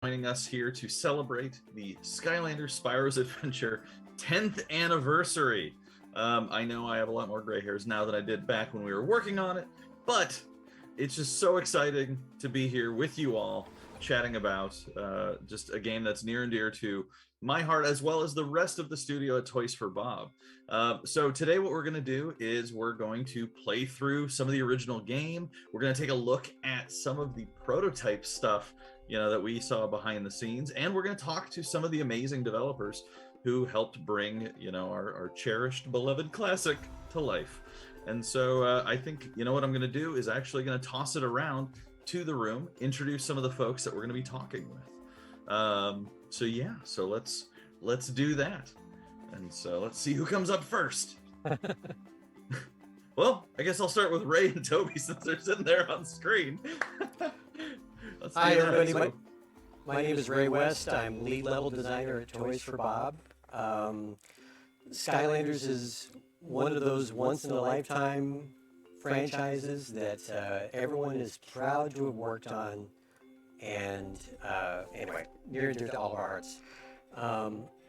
joining us here to celebrate the Skylanders Spyro's Adventure 10th anniversary. I know I have a lot more gray hairs now than I did back when we were working on it, but it's just so exciting to be here with you all, chatting about just a game that's near and dear to my heart, as well as the rest of the studio at Toys for Bob. So today what we're going to do is we're going to play through some of the original game. We're going to take a look at some of the prototype stuff, that we saw behind the scenes, and we're going to talk to some of the amazing developers who helped bring, our cherished, beloved classic to life. And so I think, what I'm going to do is actually going to toss it around to the room, introduce some of the folks that we're going to be talking with. So let's do that. And so let's see who comes up first. Well, I guess I'll start with Ray and Toby since they're sitting there on screen. Hi, everybody. My name is Ray West. I'm lead level designer at Toys for Bob. Skylanders is one of those once-in-a-lifetime franchises that everyone is proud to have worked on, and anyway, near and dear to all of our hearts.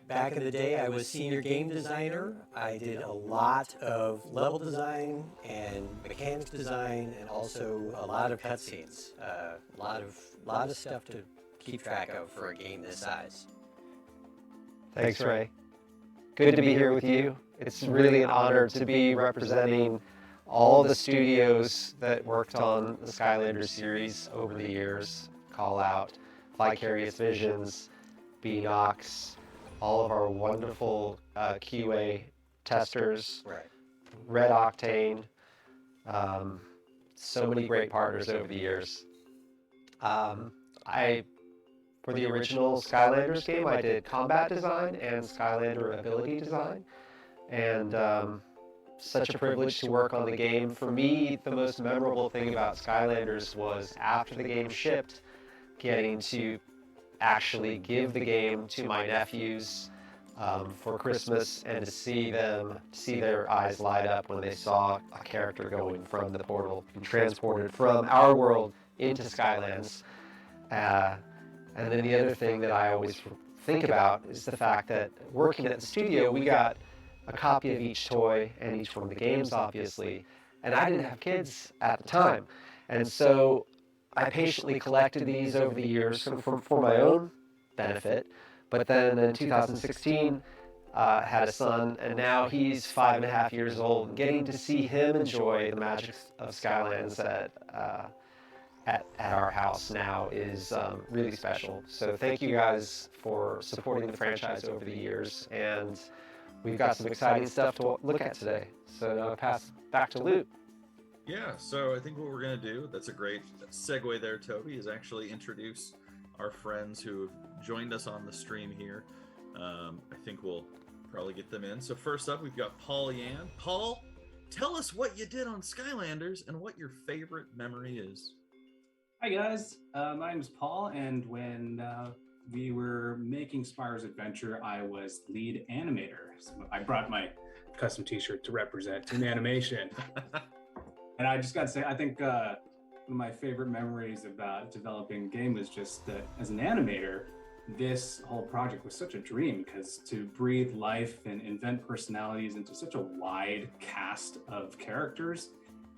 Back in the day, I was senior game designer. I did a lot of level design and mechanics design, and also a lot of cutscenes. A lot of stuff to keep track of for a game this size. Thanks, Ray. Good to be here with you. It's really an honor to be representing all the studios that worked on the Skylanders series over the years. Call out Vicarious Visions, Beanox, all of our wonderful QA testers, Right. Red Octane, so many great partners over the years. For the original Skylanders game, I did combat design and Skylander ability design, and such a privilege to work on the game. For me, the most memorable thing about Skylanders was after the game shipped, getting to actually give the game to my nephews for Christmas, and to see their eyes light up when they saw a character going from the portal and transported from our world into Skylands. And then the other thing that I always think about is the fact that working at the studio, we got a copy of each toy and each one of the games, obviously, and I didn't have kids at the time. And so I patiently collected these over the years for my own benefit. But then in 2016, had a son, and now he's 5.5 years old. Getting to see him enjoy the magic of Skylands at our house now is really special. So thank you guys for supporting the franchise over the years, and we've got some exciting stuff to look at today. So now I'll pass back to Luke. Yeah, so I think what we're going to do, that's a great segue there, Toby, is actually introduce our friends who have joined us on the stream here. I think we'll probably get them in. So first up, we've got Paul Yan. Paul, tell us what you did on Skylanders and what your favorite memory is. Hi guys, my name is Paul, and when we were making Spyro's Adventure, I was lead animator. So I brought my custom t-shirt to represent Toon Animation. And I just got to say, I think one of my favorite memories about developing the game was just that as an animator, this whole project was such a dream, because to breathe life and invent personalities into such a wide cast of characters,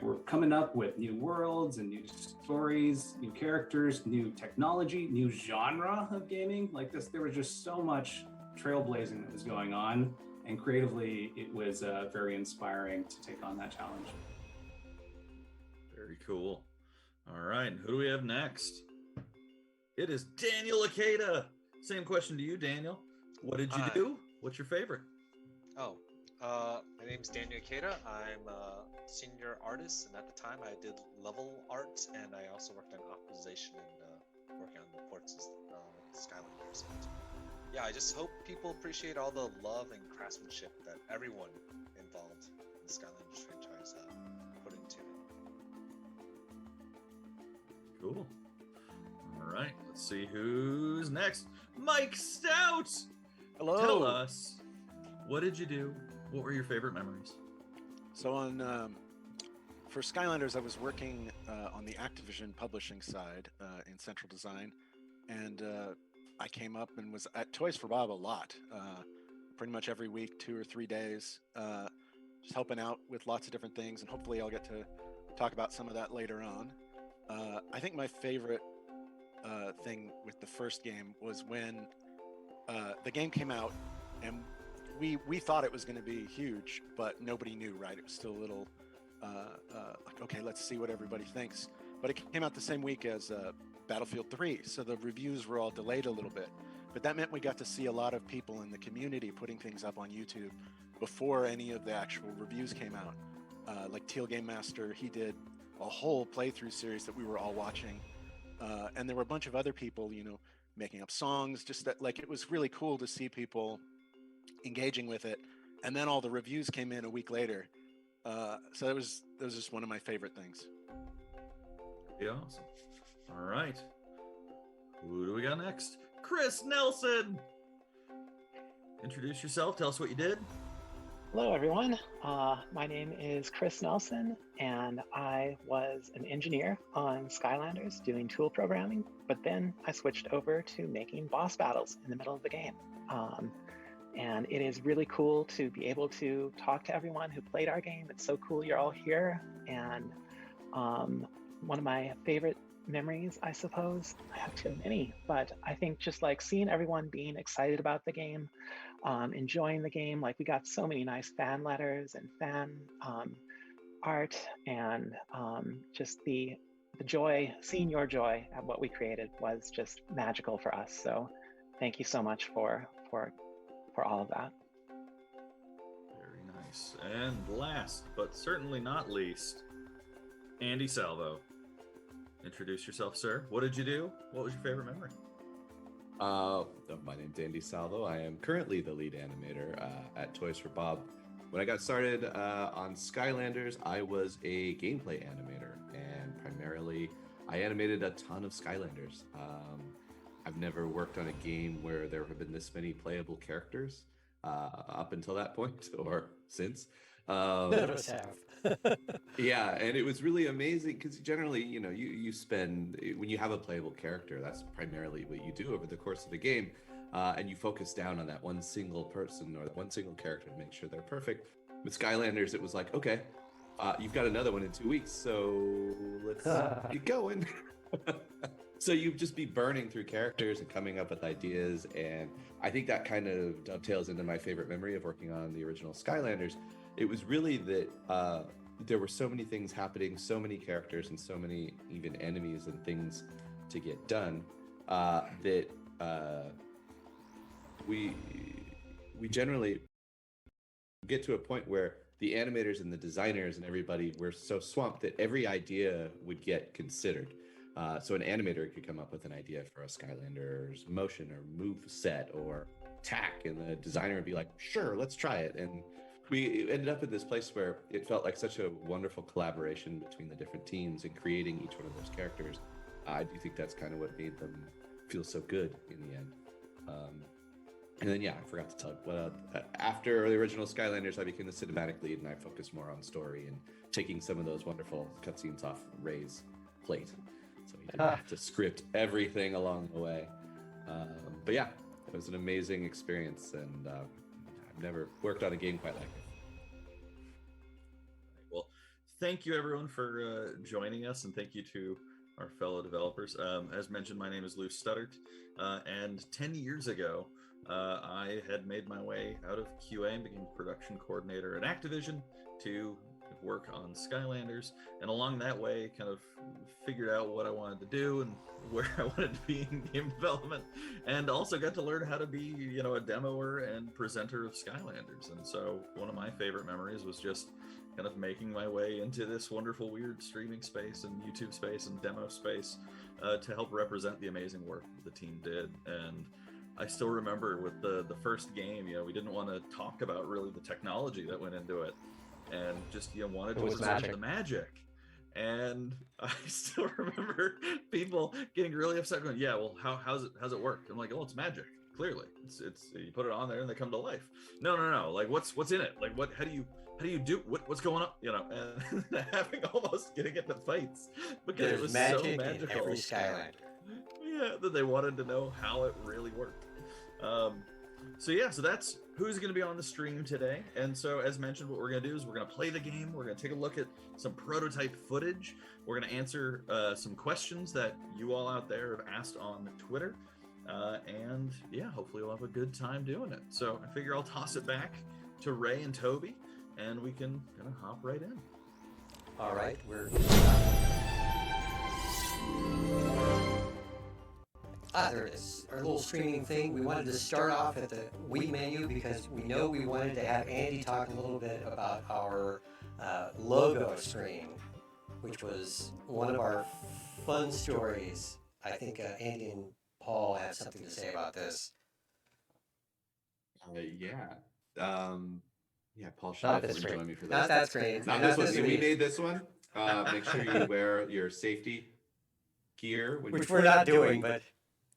we're coming up with new worlds and new stories, new characters, new technology, new genre of gaming. Like this, there was just so much trailblazing that was going on, and creatively, it was very inspiring to take on that challenge. Very cool. All right, and who do we have next? It is Daniel Akeda. Same question to you, Daniel. What did you do? What's your favorite? My name's Daniel Akeda. I'm a senior artist, and at the time I did level art, and I also worked on optimization and working on the ports of Skylanders. And yeah, I just hope people appreciate all the love and craftsmanship that everyone involved in the Skylanders franchise put into it. Cool. All right, let's see who's next. Mike Stout! Hello. Tell us, what did you do? What were your favorite memories? So for Skylanders, I was working on the Activision publishing side in central design, and I came up and was at Toys for Bob a lot, pretty much every week, 2 or 3 days, just helping out with lots of different things, and hopefully I'll get to talk about some of that later on. I think my favorite thing with the first game was when the game came out, and we thought it was going to be huge, but nobody knew, right? It was still a little like, okay, let's see what everybody thinks. But it came out the same week as Battlefield 3, so the reviews were all delayed a little bit. But that meant we got to see a lot of people in the community putting things up on YouTube before any of the actual reviews came out. Like Teal Game Master, he did a whole playthrough series that we were all watching. And there were a bunch of other people, you know, making up songs, just that, like, it was really cool to see people engaging with it. And then all the reviews came in a week later. So that was just one of my favorite things. Yeah, awesome. All right. Who do we got next? Chris Nelson. Introduce yourself. Tell us what you did. Hello, everyone. My name is Chris Nelson, and I was an engineer on Skylanders doing tool programming, but then I switched over to making boss battles in the middle of the game. And it is really cool to be able to talk to everyone who played our game. It's so cool you're all here. And one of my favorite memories, I suppose, I have too many, but I think just like seeing everyone being excited about the game, enjoying the game. Like, we got so many nice fan letters and fan art, and just the joy, seeing your joy at what we created was just magical for us. So thank you so much for all of that. Very nice. And last, but certainly not least, Andy Salvo. Introduce yourself, sir. What did you do? What was your favorite memory? My name's Andy Salvo. I am currently the lead animator at Toys for Bob. When I got started on Skylanders, I was a gameplay animator, and primarily I animated a ton of Skylanders. I've never worked on a game where there have been this many playable characters up until that point, or since. None of us have. Yeah, and it was really amazing because generally, you know, you spend, when you have a playable character, that's primarily what you do over the course of the game, and you focus down on that one single person or that one single character to make sure they're perfect. With Skylanders, it was like, okay, you've got another one in 2 weeks, so let's get going. So you'd just be burning through characters and coming up with ideas, and I think that kind of dovetails into my favorite memory of working on the original Skylanders. It was really that there were so many things happening, so many characters, and so many even enemies and things to get done that we generally get to a point where the animators and the designers and everybody were so swamped that every idea would get considered. So an animator could come up with an idea for a Skylanders motion or move set or attack, and the designer would be like, sure, let's try it. And we ended up in this place where it felt like such a wonderful collaboration between the different teams and creating each one of those characters. I do think that's kind of what made them feel so good in the end. And then, yeah, I forgot to tell you, after the original Skylanders, I became the cinematic lead, and I focused more on story and taking some of those wonderful cutscenes off Ray's plate. So he didn't have to script everything along the way. But yeah, it was an amazing experience, and I've never worked on a game quite like it. Well, thank you everyone for joining us, and thank you to our fellow developers. As mentioned, my name is Lou Studdert, and 10 years ago, I had made my way out of QA and became production coordinator at Activision to work on Skylanders, and along that way kind of figured out what I wanted to do and where I wanted to be in game development, and also got to learn how to be, you know, a demoer and presenter of Skylanders. And so one of my favorite memories was just kind of making my way into this wonderful weird streaming space and YouTube space and demo space to help represent the amazing work the team did. And I still remember with the first game, you know, we didn't want to talk about really the technology that went into it, and just, you know, wanted to present the magic. And I still remember people getting really upset going, yeah, well, how's it work? I'm like, oh, it's magic. Clearly, it's you put it on there and they come to life. No. Like, what's in it? Like, how do you do what's going on? You know, and having almost getting into fights because it was magic so magical. in every Skylander. that they wanted to know how it really worked. So that's who's going to be on the stream today. And so, as mentioned, what we're going to do is we're going to play the game. We're going to take a look at some prototype footage. We're going to answer some questions that you all out there have asked on Twitter. And yeah, hopefully we'll have a good time doing it. So I figure I'll toss it back to Ray and Toby, and we can kind of hop right in. All right, we're. There it is. Our little streaming thing. We wanted to start off at the Wii menu because we know we wanted to have Andy talk a little bit about our logo screen, which was one of our fun stories. I think Andy and Paul have something to say about this. Paul should Not this definitely screen. join me for Not this. that screen. Not this one. We made this one. Make sure you wear your safety gear, Which we're not doing, but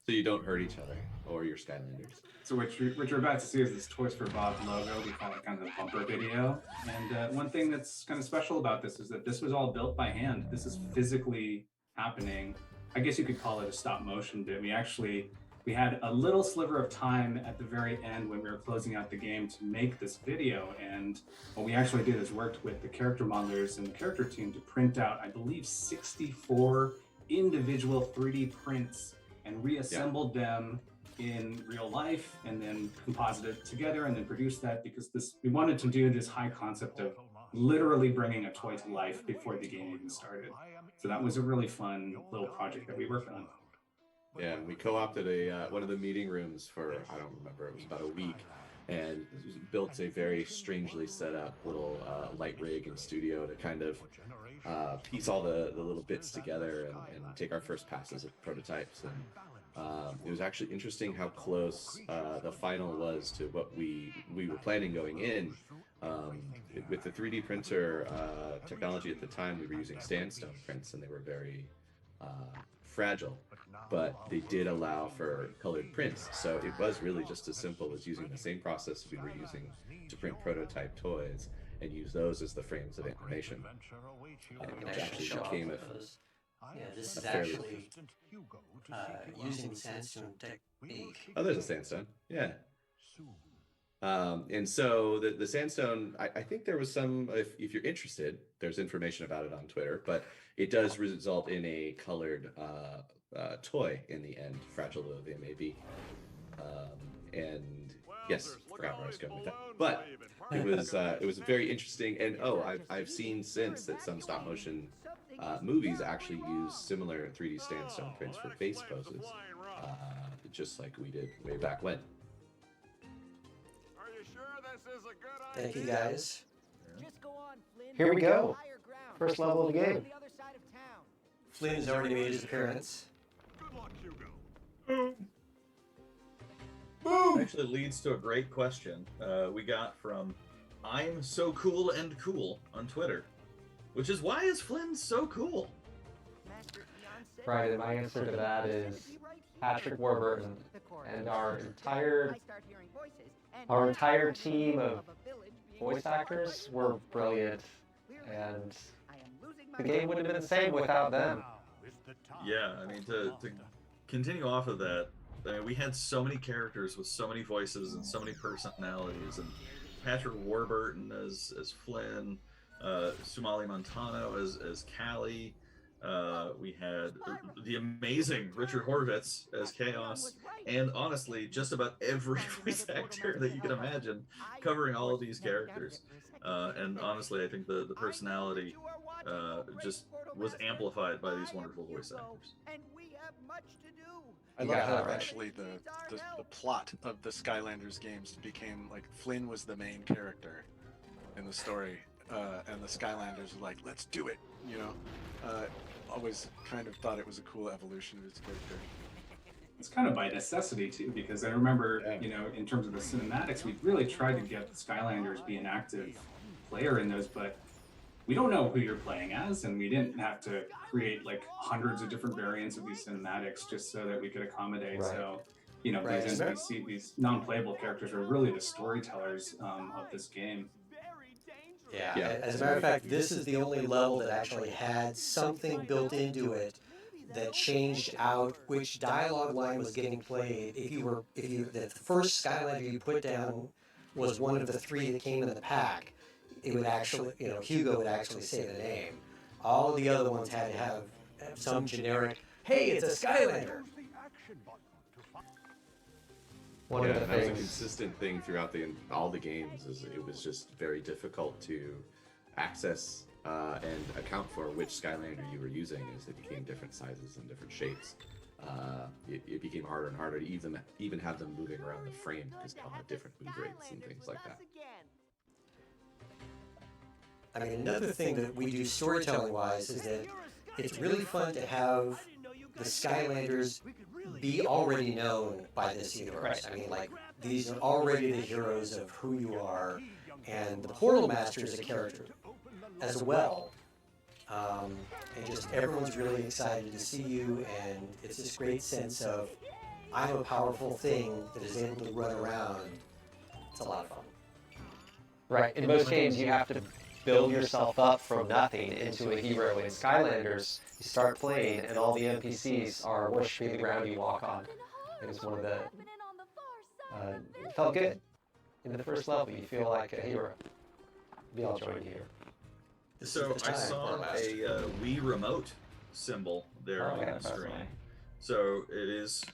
so you don't hurt each other or your Skylanders. So what you're about to see is this Toys for Bob logo. We call it kind of the bumper video. And one thing that's kind of special about this is that this was all built by hand. This is physically happening. I guess you could call it a stop motion bit. We had a little sliver of time at the very end when we were closing out the game to make this video. And what we actually did is worked with the character modelers and the character team to print out, I believe, 64 individual 3D prints and reassembled them in real life and then composited together and then produced that because we wanted to do this high concept of literally bringing a toy to life before the game even started. So that was a really fun little project that we worked on. Yeah, we co-opted one of the meeting rooms for, I don't remember, it was about a week, and built a very strangely set up little light rig and studio to kind of piece all the little bits together and take our first passes at prototypes. And it was actually interesting how close the final was to what we were planning going in. With the 3D printer technology at the time, we were using sandstone prints, and they were very fragile, but they did allow for colored prints. So it was really just as simple as using the same process we were using to print prototype toys and use those as the frames of animation. And it actually became this is actually using sandstone technique. Oh, there's a sandstone. Yeah. And so the sandstone, I think there was some, if you're interested, there's information about it on Twitter, but it does result in a colored toy in the end, fragile though they may be. And yes, forgot where I was going with that. But it was very interesting. And I've seen since that some stop motion movies actually use similar 3D sandstone prints for face poses, just like we did way back when. Thank you, guys. Here we go. First level of the game. Flynn's already made his appearance. Actually leads to a great question we got from I'm So Cool and Cool on Twitter, which is, why is Flynn so cool? Right, and my answer to that is Patrick Warburton and our entire team of voice actors were brilliant, and the game wouldn't have been the same without them. Yeah, I mean, to continue off of that, I mean, we had so many characters with so many voices and so many personalities, and Patrick Warburton as Flynn, Sumali Montano as Callie. We had the amazing Richard Horvitz as Chaos, and honestly, just about every voice actor that you can imagine covering all of these characters. And honestly, I think the personality just was amplified by these wonderful voice actors. I love how eventually the plot of the Skylanders games became like Flynn was the main character in the story, and the Skylanders were like, let's do it, you know. Always kind of thought it was a cool evolution of his character. It's kind of by necessity too, because I remember, you know, in terms of the cinematics, we really tried to get Skylanders be an active player in those, but we don't know who you're playing as, and we didn't have to create like hundreds of different variants of these cinematics just so that we could accommodate. Right. So, you know, these NPC, these non-playable characters are really the storytellers of this game. Yeah, as a matter of fact, this is the only level that actually had something built into it that changed out which dialogue line was getting played. The first Skylander you put down was one of the three that came in the pack, it would actually, Hugo would actually say the name. All of the other ones had to have some generic, hey, it's a Skylander. One of the that was a things. consistent thing throughout all the games. Is it was just very difficult to access and account for which Skylander you were using as they became different sizes and different shapes. It became harder and harder to even have them moving around the frame because they all have different move rates and things like that. I mean, another thing that we do storytelling-wise is that it's really fun to have the Skylanders be already known by this universe. I mean, like, these are already the heroes of who you are, and the Portal Master is a character as well. And just everyone's really excited to see you, and it's this great sense of, I'm a powerful thing that is able to run around. It's a lot of fun. Right. In most games, you have to build yourself up from nothing into a hero. In Skylanders, you start playing, and all the NPCs are worshiping the ground you walk on. It was one of the... it felt good. In the first level, you feel like a hero. We all joined here. So I saw a Wii remote symbol there on the screen. So it is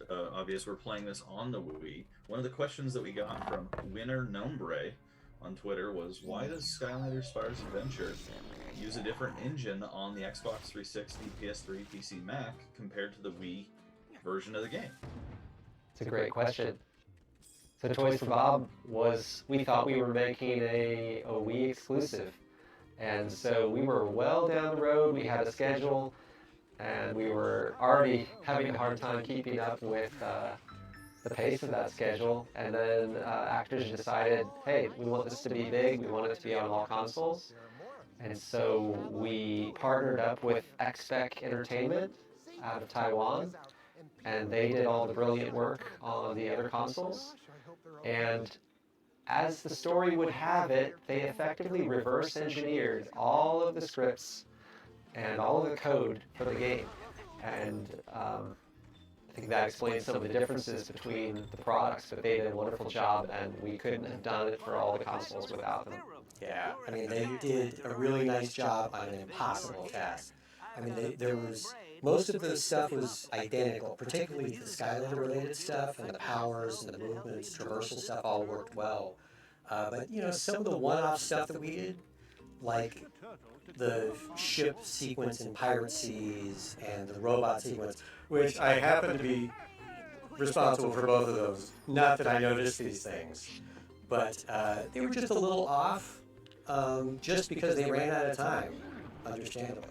obvious we're playing this on the Wii. One of the questions that we got from Winner Nombre on Twitter was, why does Skylanders Spyro's Adventure use a different engine on the Xbox 360, PS3, PC, Mac compared to the Wii version of the game? It's a great question. So Toys for Bob we thought we were making a Wii exclusive. And so we were well down the road, we had a schedule, and we were already having a hard time keeping up with the pace of that schedule. And then Activision decided, hey, we want this to be big, we want it to be on all consoles. And so we partnered up with XSpec Entertainment out of Taiwan, and they did all the brilliant work on the other consoles. And as the story would have it, they effectively reverse engineered all of the scripts and all of the code for the game. And I think that explains some of the differences between the products, but they did a wonderful job, and we couldn't have done it for all the consoles without them. Yeah, I mean, they did a really nice job on an impossible task. I mean, most of the stuff was identical, particularly the Skylander-related stuff, and the powers and the movements, traversal stuff all worked well. But, some of the one-off stuff that we did, like the ship sequence in Pirate Seas and the robot sequence, which I happen to be responsible for both of those. Not that I noticed these things, but they were just a little off, just because they ran out of time, understandably.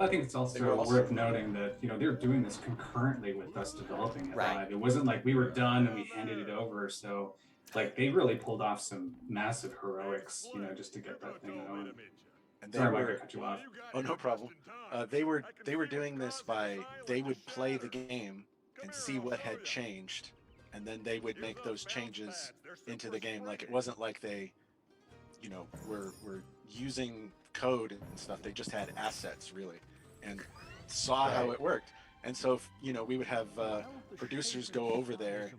I think it's also worth noting that they're doing this concurrently with us developing it. Right. It wasn't like we were done and we handed it over. So, they really pulled off some massive heroics, just to get that thing going. And Sorry, Mike, I cut you off. Oh, no problem. They were doing this they would play the game and see what had changed, and then they would make those changes into the game. Like, it wasn't like they, were using code and stuff. They just had assets, really, and saw how it worked. And so, we would have producers go over there,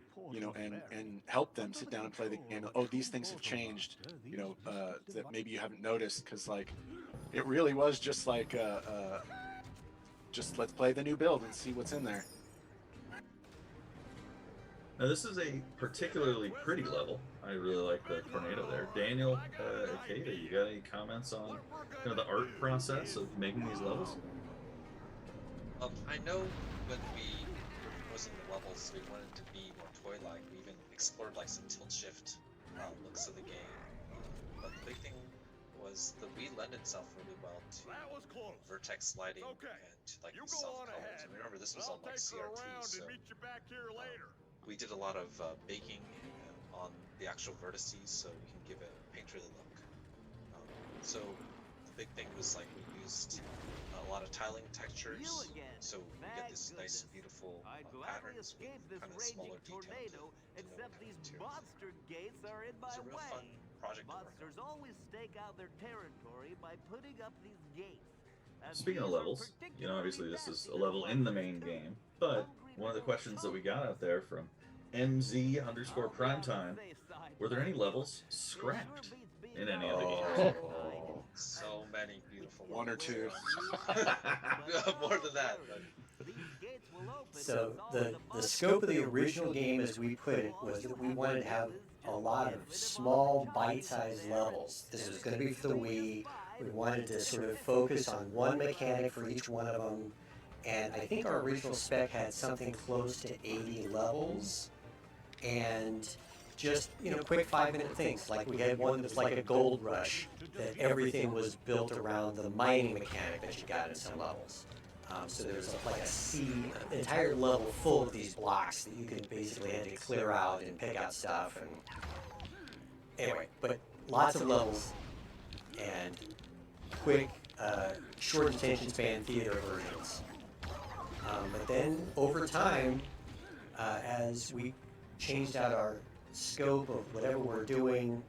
and help them sit down and play the game. Oh, these things have changed, that maybe you haven't noticed, because it really was just just let's play the new build and see what's in there. Now, this is a particularly pretty level. I really like the tornado there. Daniel, Akeda, you got any comments on the art process of making these levels? I know when we was in the levels, we wanted to be more toy-like. We even explored some tilt shift looks of the game. But the big thing was the Wii lent itself really well to vertex lighting and to the soft colors. And remember, this was on CRT, so we did a lot of baking on the actual vertices, so we can give it a painterly look. So the big thing was we used a lot of tiling textures, so we get this nice, beautiful patterns with kind of smaller detail to know what kind of materials. Gates are in my It's a real fun project to work on. Monsters always stake out their territory by putting up these gates. speaking of levels, obviously this is a level in the main game, but one of the questions that we got out there from MZ_primetime, were there any levels scrapped in any of the games? So many beautiful One or levels. two. More than that. But So the scope of the original game, as we put it, was that we wanted to have a lot of small, bite-sized levels. This was going to be for the Wii. We wanted to sort of focus on one mechanic for each one of them, and I think our original spec had something close to 80 levels, and just quick 5-minute things. Like we had one that was like a gold rush, that everything was built around the mining mechanic that you got in some levels. So there's like an entire level full of these blocks that you could basically had to clear out and pick out stuff. And anyway, but lots of levels and quick, short attention span theater versions. But then over time, as we changed out our scope of whatever we're doing,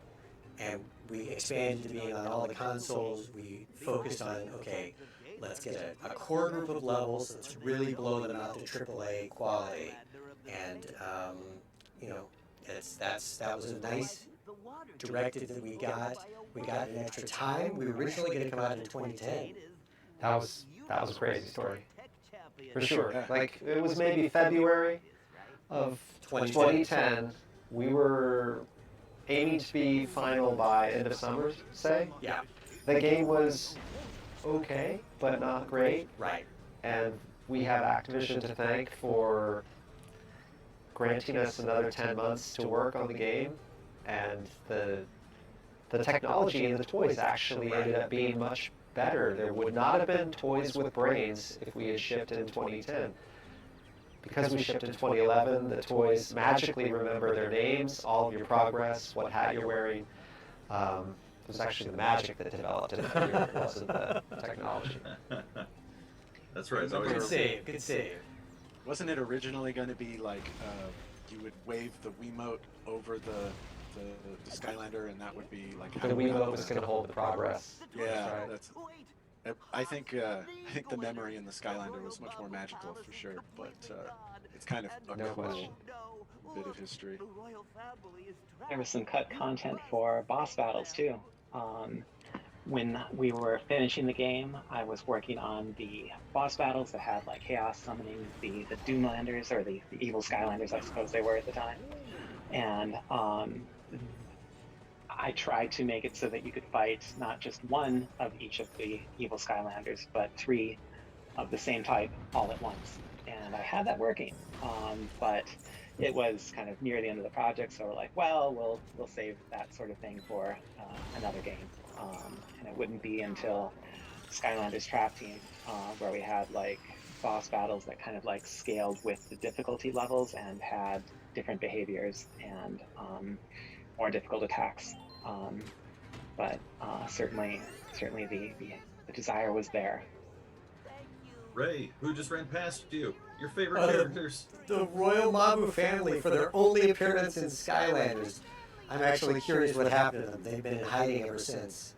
and we expanded to being on all the consoles, we focused on, okay, let's get a core group of levels, let's really blow them out to AAA quality. And, that was a nice directive that we got. We got an extra time. We were originally going to come out in 2010. That was a crazy story. For sure. Like, it was maybe February of 2010. We were aiming to be final by end of summer, say. Yeah. The game was okay, but not great. Right. And we have Activision to thank for granting us another 10 months to work on the game. And the technology in the toys actually ended up being much better. There would not have been toys with brains if we had shipped in 2010. Because we shipped in 2011, the toys magically remember their names, all of your progress, what hat you're wearing. It was actually the magic that developed it. It wasn't the technology. That's right. Good save. Good save. Wasn't it originally going to be like you would wave the Wiimote over the Skylander, and that would be like The Wiimote was going to hold the progress. Yeah, right. that's. I think the memory in the Skylander was much more magical for sure, but it's kind of a No cool question. bit of history. There was some cut content for boss battles too. When we were finishing the game, I was working on the boss battles that had like chaos summoning the Doomlanders, or the evil Skylanders, I suppose they were at the time. And I tried to make it so that you could fight not just one of each of the evil Skylanders, but 3 of the same type all at once. And I had that working, but it was kind of near the end of the project, so we're like, well, we'll save that sort of thing for another game. And it wouldn't be until Skylanders Trap Team, where we had like boss battles that kind of like scaled with the difficulty levels and had different behaviors and more difficult attacks. But certainly the desire was there. Ray, who just ran past you? Your favorite characters? The Royal Mabu family for their only appearance in Skylanders. I'm actually curious what happened to them. They've been in hiding ever since.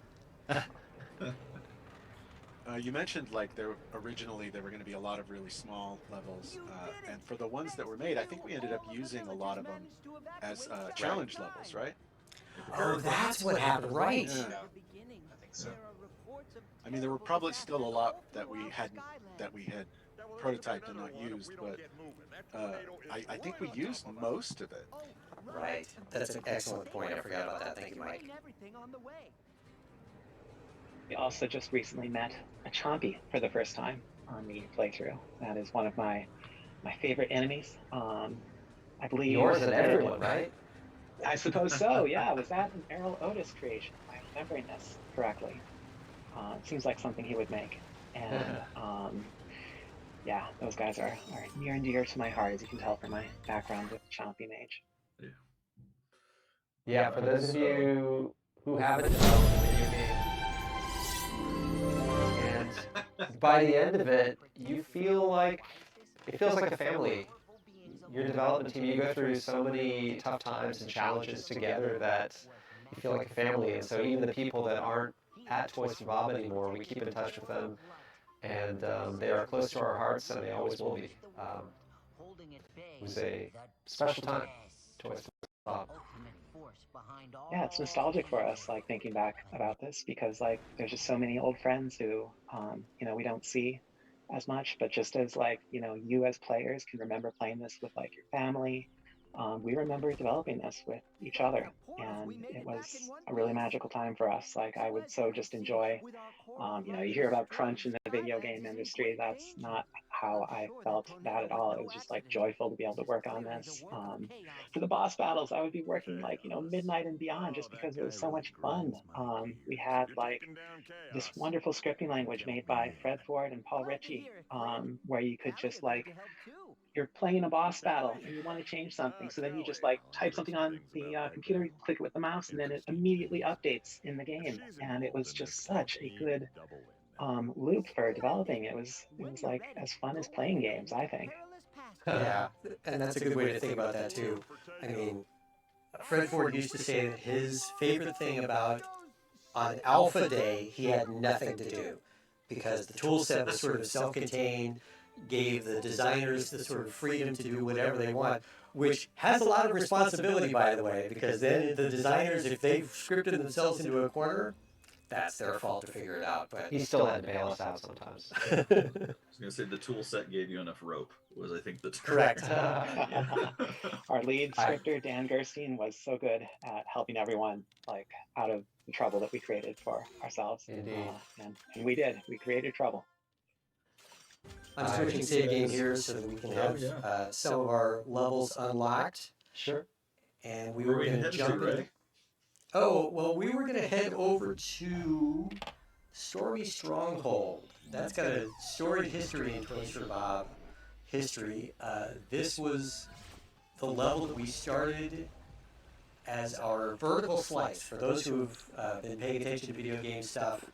You mentioned like originally there were going to be a lot of really small levels, and for the ones that were made, I think we ended up using a lot of them as challenge levels, right? Oh, that's what happened, right? Yeah. I think so. I mean, there were probably still a lot that we had prototyped and not used, but I think we used most of it. Right. That's an excellent point. I forgot about that. Thank you, Mike. We also just recently met a Chompy for the first time on the playthrough. That is one of my favorite enemies. I believe Yours and everyone, right? I suppose so. Yeah. Was that an Errol Otis creation? Am I remembering this correctly? It seems like something he would make. And yeah, those guys are near and dear to my heart, as you can tell from my background with Chompy Mage. Yeah, for those of you who haven't developed a video game, and by the end of it, you feel like it feels like a family. Your development team, you go through so many tough times and challenges together that you feel like a family. And so even the people that aren't at Toys for Bob anymore, we keep in touch with them. and they are close to our hearts, and they always will be. It was a special time. Toys for Bob. Yeah, it's nostalgic for us, like thinking back about this, because like there's just so many old friends who, we don't see as much, but just as like, you as players can remember playing this with like your family. We remember developing this with each other, and it was a really magical time for us. Like I would so just enjoy, you hear about crunch in the video game industry. That's not how I felt that at all. It was just like joyful to be able to work on this. For the boss battles, I would be working like, midnight and beyond just because it was so much fun. We had like this wonderful scripting language made by Fred Ford and Paul Ritchie, where you could just like, you're playing a boss battle and you want to change something. So then you just like type something on the computer, you click it with the mouse, and then it immediately updates in the game. And it was just such a good loop for developing. It was like as fun as playing games, I think. Yeah, and that's a good way to think about that too. I mean, Fred Ford used to say that his favorite thing about on Alpha Day, he had nothing to do because the tool set was sort of self-contained, gave the designers the sort of freedom to do whatever they want, which has a lot of responsibility, by the way, because then the designers, if they've scripted themselves into a corner, that's their fault to figure it out. But He still had to bail us out sometimes. I was going to say the tool set gave you enough rope, was I think the term. Correct. Our lead scripter, Dan Gerstein, was so good at helping everyone like out of the trouble that we created for ourselves. Indeed. And we did. We created trouble. I'm switching save game here so that we can have some of our levels unlocked. Sure. And we were going to jump in. Oh, well, we were going to head over to Stormy Stronghold. That's got a storied history in Toys for Bob history. This was the level that we started as our vertical slice. For those who have been paying attention to video game stuff,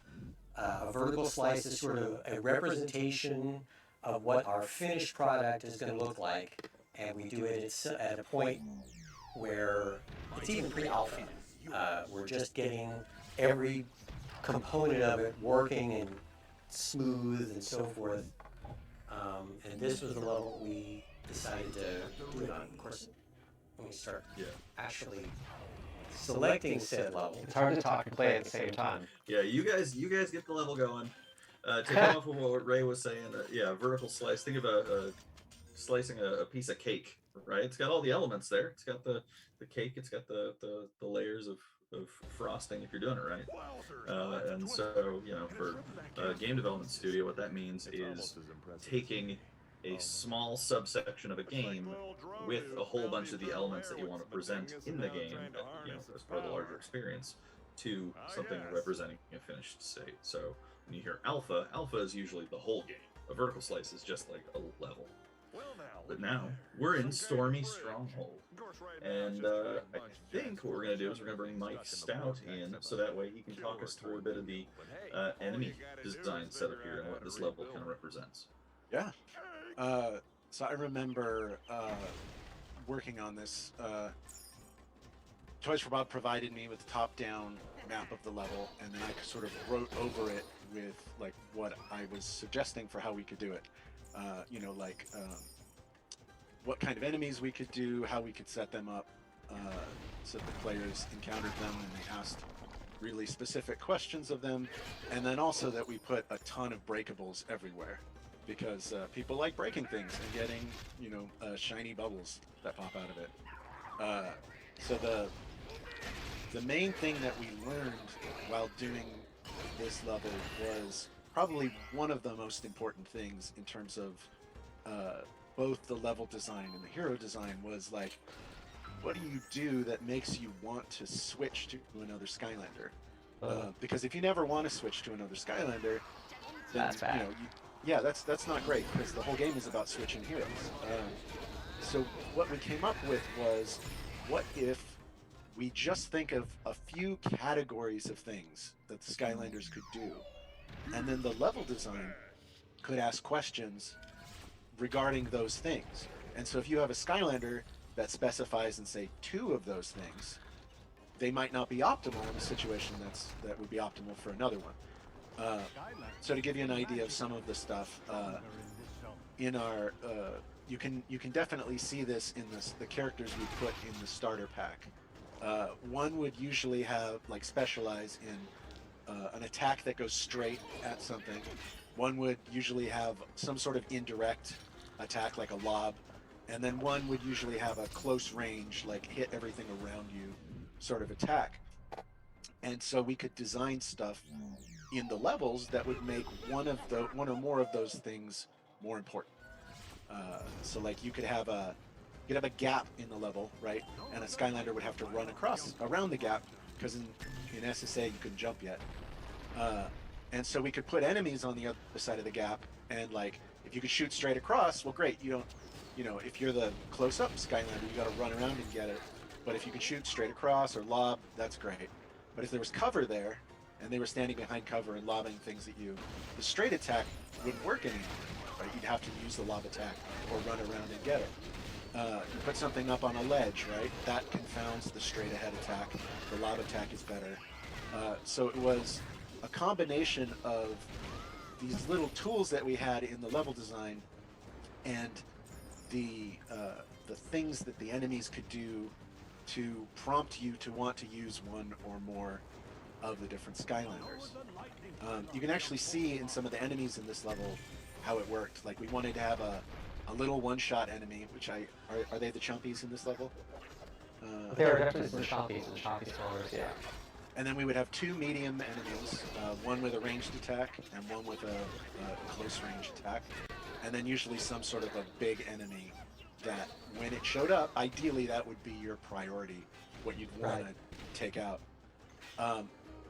a vertical slice is sort of a representation of what our finished product is going to look like. And we do it at a point where it's even pre-alpha. We're just getting every component of it working and smooth and so forth. And this was the level we decided to do it on. Of course, when we start actually selecting said level, It's hard to talk and play at the same time. Yeah, you guys get the level going. To come off of what Ray was saying, vertical slice. Think of slicing a piece of cake, right? It's got all the elements there. It's got the cake. It's got the layers of frosting if you're doing it right. And so, for a game development studio, what that means is taking a small subsection of a game with a whole bunch of the elements that you want to present in the game, as part of the larger experience, to something representing a finished state. So when you hear alpha is usually the whole game. A vertical slice is just like a level. But now we're in Stormy Stronghold, and I think what we're going to do is we're going to bring Mike Stout in, so that way he can talk us through a bit of the enemy design setup here and what this level kind of represents. Yeah. So I remember working on this. Toys for Bob provided me with a top-down map of the level, and then I sort of wrote over it with like what I was suggesting for how we could do it. What kind of enemies we could do, how we could set them up, so the players encountered them and they asked really specific questions of them, and then also that we put a ton of breakables everywhere, because people like breaking things and getting, shiny bubbles that pop out of it. So the main thing that we learned while doing this level was probably one of the most important things in terms of both the level design and the hero design was like, what do you do that makes you want to switch to another Skylander? Because if you never want to switch to another Skylander, then That's bad. That's not great, because the whole game is about switching heroes. So what we came up with was, what if we just think of a few categories of things that the Skylanders could do, and then the level design could ask questions regarding those things. And so if you have a Skylander that specifies in, say, 2 of those things, they might not be optimal in a situation that would be optimal for another one. So to give you an idea of some of the stuff in our, you can definitely see this in the characters we put in the starter pack. One would usually have like specialize in an attack that goes straight at something. One would usually have some sort of indirect attack like a lob, and then one would usually have a close range, like hit everything around you sort of attack. And so we could design stuff in the levels that would make one or more of those things more important. So like you could have a gap in the level, right? And a Skylander would have to run around the gap, because in SSA you couldn't jump yet. And so we could put enemies on the other side of the gap, and like if you could shoot straight across, well great, if you're the close-up Skylander, you gotta run around and get it. But if you could shoot straight across or lob, that's great. But if there was cover there, and they were standing behind cover and lobbing things at you, the straight attack wouldn't work anymore, right? You'd have to use the lob attack or run around and get it. You put something up on a ledge, right? That confounds the straight ahead attack. The lob attack is better. So it was a combination of these little tools that we had in the level design and the things that the enemies could do to prompt you to want to use one or more of the different Skylanders. You can actually see in some of the enemies in this level how it worked. Like we wanted to have a little one-shot enemy, which are they the Chompies in this level? They are definitely the Chompies and Chompies followers, yeah. And then we would have two medium enemies, one with a ranged attack and one with a close range attack. And then usually some sort of a big enemy that when it showed up, ideally that would be your priority, what you'd want to take out.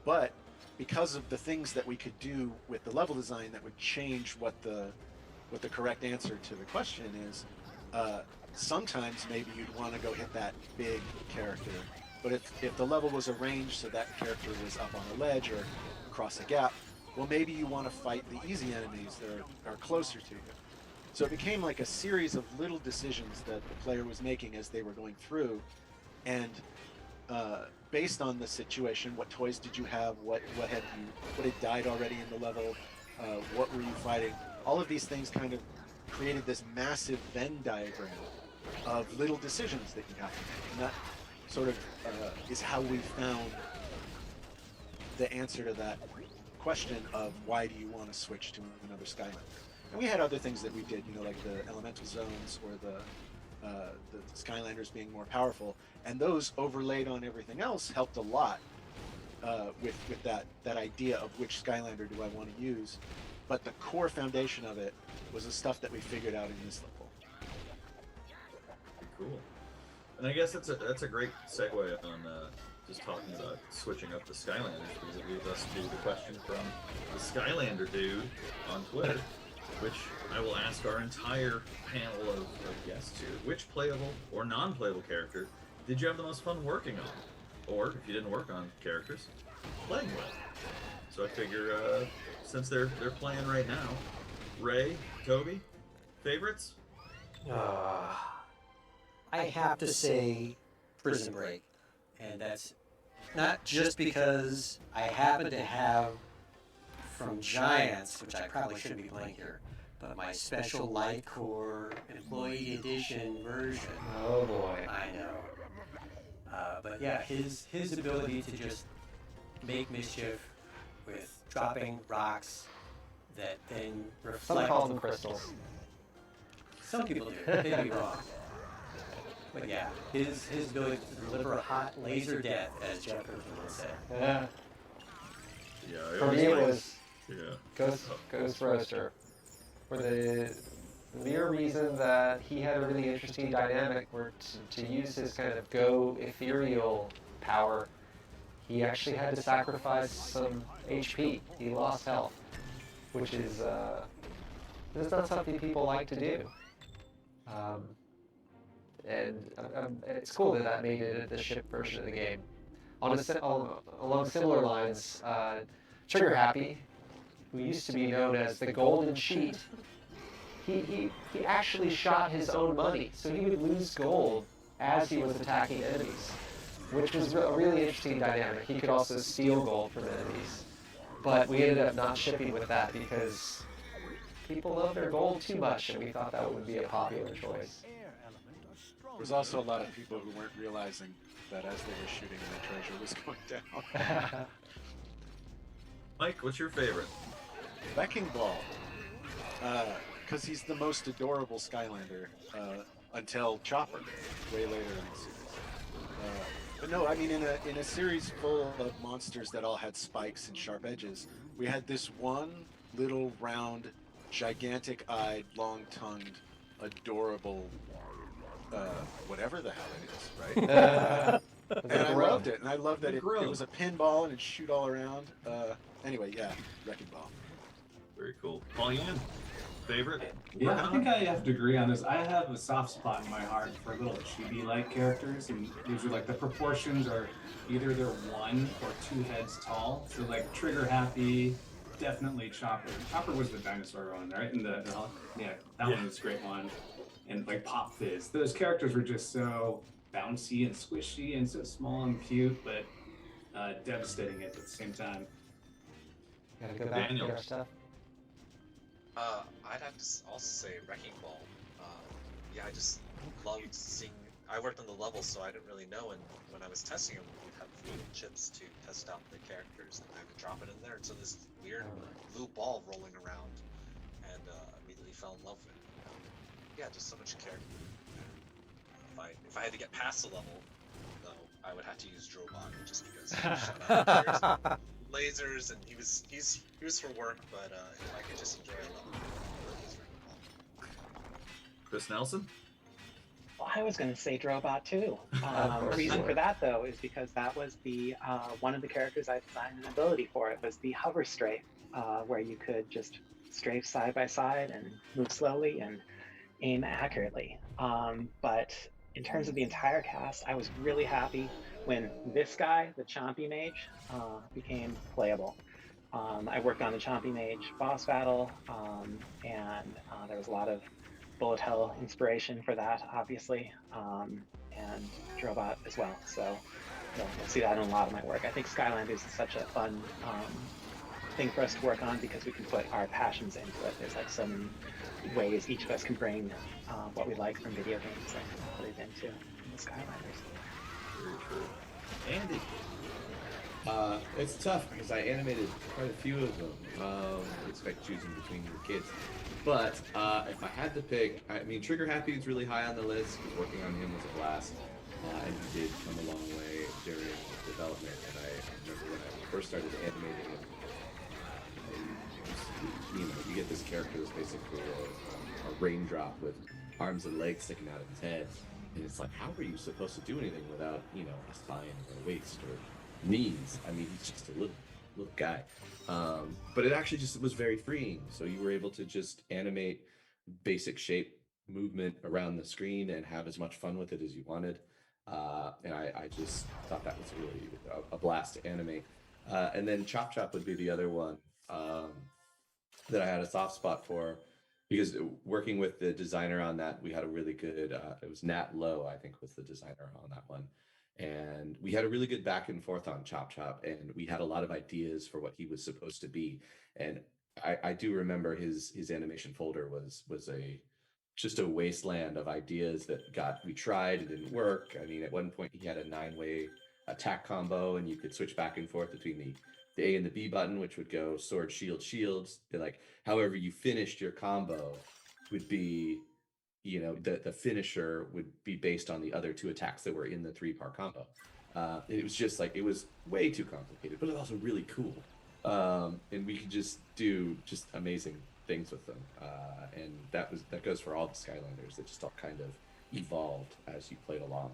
But because of the things that we could do with the level design that would change what the correct answer to the question is, sometimes maybe you'd want to go hit that big character. But if the level was arranged so that character was up on a ledge or across a gap, well, maybe you want to fight the easy enemies that are closer to you. So it became like a series of little decisions that the player was making as they were going through, and based on the situation, what toys did you have? What had died already in the level? What were you fighting? All of these things kind of created this massive Venn diagram of little decisions that you have to make, and that sort of is how we found the answer to that question of why do you want to switch to another Skylander. And we had other things that we did, like the elemental zones or the Skylanders being more powerful, and those overlaid on everything else helped a lot with that idea of which Skylander do I want to use. But the core foundation of it was the stuff that we figured out in this level. Cool. And I guess that's a great segue on just talking about switching up the Skylanders, because it leads us to the question from the Skylander dude on Twitter, which I will ask our entire panel of guests here. Which playable or non-playable character did you have the most fun working on? Or, if you didn't work on characters, playing with? So I figure, since they're playing right now, Ray, Toby, favorites? I have to say Prison Break, and that's not just because I happen to have from Giants, which I probably shouldn't be playing here, but my special Light Core Employee Edition version. Oh boy. I know. But yeah, his ability to just make mischief with dropping rocks that then reflect. Some call them crystals. Some people do. They may be wrong. But yeah, his ability to deliver a hot laser death, as Jeff would say. Yeah. Yeah. For me, it was Yeah. Ghost Roaster, for the mere reason that he had a really interesting dynamic where to use his kind of go ethereal power, he actually had to sacrifice some HP. He lost health, which is not something people like to do. And it's cool that made it the ship version of the game. Along similar lines, Trigger Happy, who used to be known as the Golden Sheet, he actually shot his own money, so he would lose gold as he was attacking enemies, which was a really interesting dynamic. He could also steal gold from enemies. but we ended up not shipping with that because people love their gold too much, and we thought that would be a popular choice. There was also a lot of people who weren't realizing that as they were shooting, the treasure was going down. Mike, what's your favorite? Wrecking Ball. Because he's the most adorable Skylander until Chopper, way later in the series. But no, I mean, in a series full of monsters that all had spikes and sharp edges, we had this one little round, gigantic-eyed, long-tongued, adorable, whatever the hell it is, right? And I loved it, and I loved that it was a pinball and it'd shoot all around. Anyway, yeah, Wrecking Ball. Very cool. Paul Yan, favorite? Yeah, I think I have to agree on this. I have a soft spot in my heart for little chibi-like characters, and usually like the proportions are either they're 1 or 2 heads tall. So like Trigger Happy, definitely Chopper. Chopper was the dinosaur one, right? And that one was a great one. And like Pop Fizz. Those characters were just so bouncy and squishy and so small and cute, but devastating at the same time. Gotta go back and get our stuff. I'd have to also say Wrecking Ball. Yeah, I just loved seeing. I worked on the levels, so I didn't really know. And when I was testing them, we'd have little chips to test out the characters, and I would drop it in there. And so this weird blue ball rolling around, and immediately fell in love with it. Yeah, just so much character. If I had to get past the level, though, I would have to use Drobot just because he shot out lasers, and he was for work. But if I could just enjoy a level, I would use Wrecking Ball. Chris Nelson? Well, I was going to say Drobot too. The reason for that, though, is because that was the one of the characters I designed an ability for. It was the hover strafe, where you could just strafe side by side and move slowly and aim accurately. But in terms of the entire cast, I was really happy when this guy, the Chompy Mage, became playable. I worked on the Chompy Mage boss battle, and there was a lot of Bullet Hell inspiration for that, obviously, and Drobot as well. So you'll see that in a lot of my work. I think Skylanders is such a fun thing for us to work on because we can put our passions into it. There's like so many ways each of us can bring what we like from video games and put it into the Skylanders. Very true. Andy? It's tough because I animated quite a few of them. It's like choosing between your kids. But if I had to pick, I mean, Trigger Happy is really high on the list because working on him was a blast. And he did come a long way during development. And I remember when I first started animating him, you get this character that's basically a raindrop with arms and legs sticking out of his head. And it's like, how are you supposed to do anything without, a spine or a waist or knees? I mean, he's just a little guy. But it actually just was very freeing. So you were able to just animate basic shape movement around the screen and have as much fun with it as you wanted. And I just thought that was really a blast to animate. And then Chop Chop would be the other one that I had a soft spot for, because working with the designer on that, we had a really good, it was Nat Lowe, I think, was the designer on that one. And we had a really good back and forth on Chop Chop, and we had a lot of ideas for what he was supposed to be. And I do remember his animation folder was just a wasteland of ideas that we tried, it didn't work. I mean, at one point he had a 9-way attack combo, and you could switch back and forth between the A and the B button, which would go sword, shield, shields. Like, however you finished your combo would be, the finisher would be based on the other 2 attacks that were in the 3-part combo. It was just like, it was way too complicated, but it was also really cool. And we could just do amazing things with them. And that goes for all the Skylanders. They just all kind of evolved as you played along,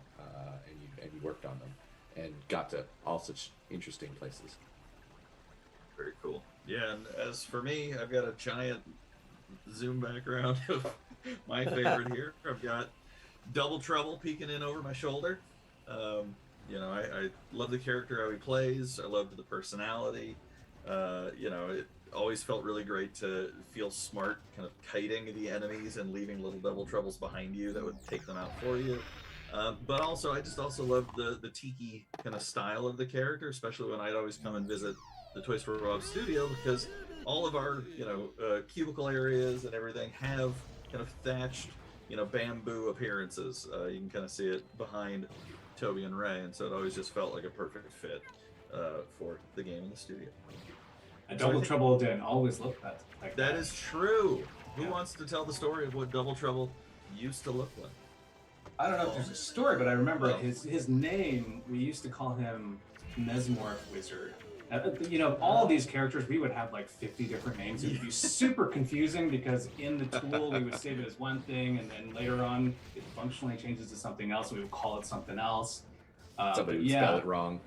and you worked on them and got to all such interesting places. Very cool. Yeah, and as for me, I've got a giant zoom background of my favorite here. I've got Double Trouble peeking in over my shoulder. I love the character, how he plays. I loved the personality. It always felt really great to feel smart, kind of kiting the enemies and leaving little Double Troubles behind you that would take them out for you. But also, I just also loved the tiki kind of style of the character, especially when I'd always come and visit the Toys for Bob studio because all of our cubicle areas and everything have kind of thatched bamboo appearances. You can kind of see it behind Toby and Ray, and so it always just felt like a perfect fit for the game in the studio. A Double Trouble didn't always look like that. That is true. Who wants to tell the story of what Double Trouble used to look like? I don't know if there's a story, but I remember his name. We used to call him Mesmorph Wizard. All these characters, we would have like 50 different names. It would be super confusing because in the tool we would save it as one thing, and then later on it functionally changes to something else, and we would call it something else. Somebody would spell it wrong.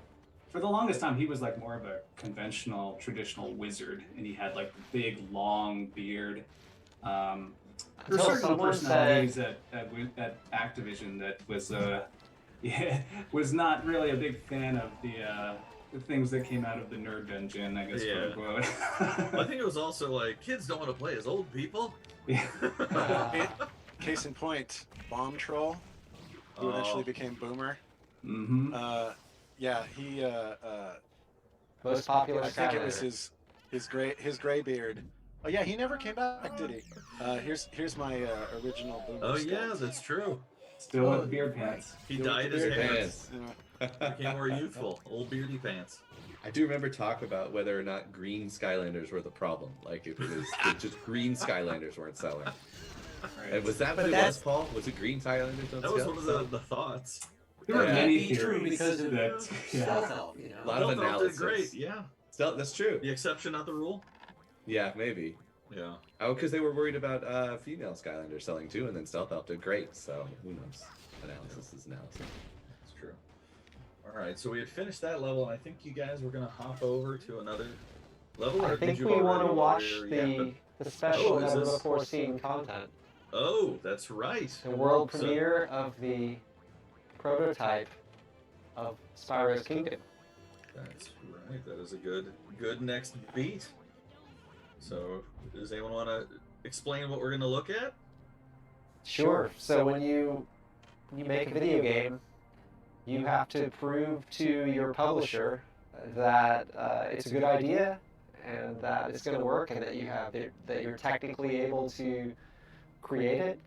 For the longest time, he was like more of a conventional, traditional wizard, and he had like the big, long beard. There were certain personalities at Activision that was not really a big fan of the things that came out of the nerd dungeon, I guess, quote unquote. I think it was also like, kids don't want to play as old people. Case in point, Bomb Troll, who eventually became Boomer. Mm-hmm. He Most popular. I think it was his gray beard. Oh yeah, he never came back, did he? Here's my original Boomer. Oh yeah, that's true. Still with beard pants. He Still dyed with his the beard pants. Became more youthful. Old beardy pants. I do remember talk about whether or not green Skylanders were the problem. Like if it was just green Skylanders weren't selling. Right. And was that what it was, Paul? Was it green Skylanders? That was one of the thoughts. There were many true theories because of that Stealth Elf, A lot of Stealth Elf analysis. did great, yeah. That's true. The exception, not the rule. Yeah, maybe. Yeah. Oh, because they were worried about female Skylanders selling too, and then Stealth Elf did great. So who knows? Analysis is analysis. That's true. All right, so we had finished that level, and I think you guys were gonna hop over to another level. I or think did you we want to already- watch Yeah, the special Oh, is never this- before seen content. Oh, that's right. The world So- premiere of the prototype of Spyro's Kingdom. That's right. That is a good next beat. So, does anyone want to explain what we're going to look at? Sure. So when you make a video game, you have to prove to your publisher that it's a good idea and that it's going to work and that you're technically able to create it.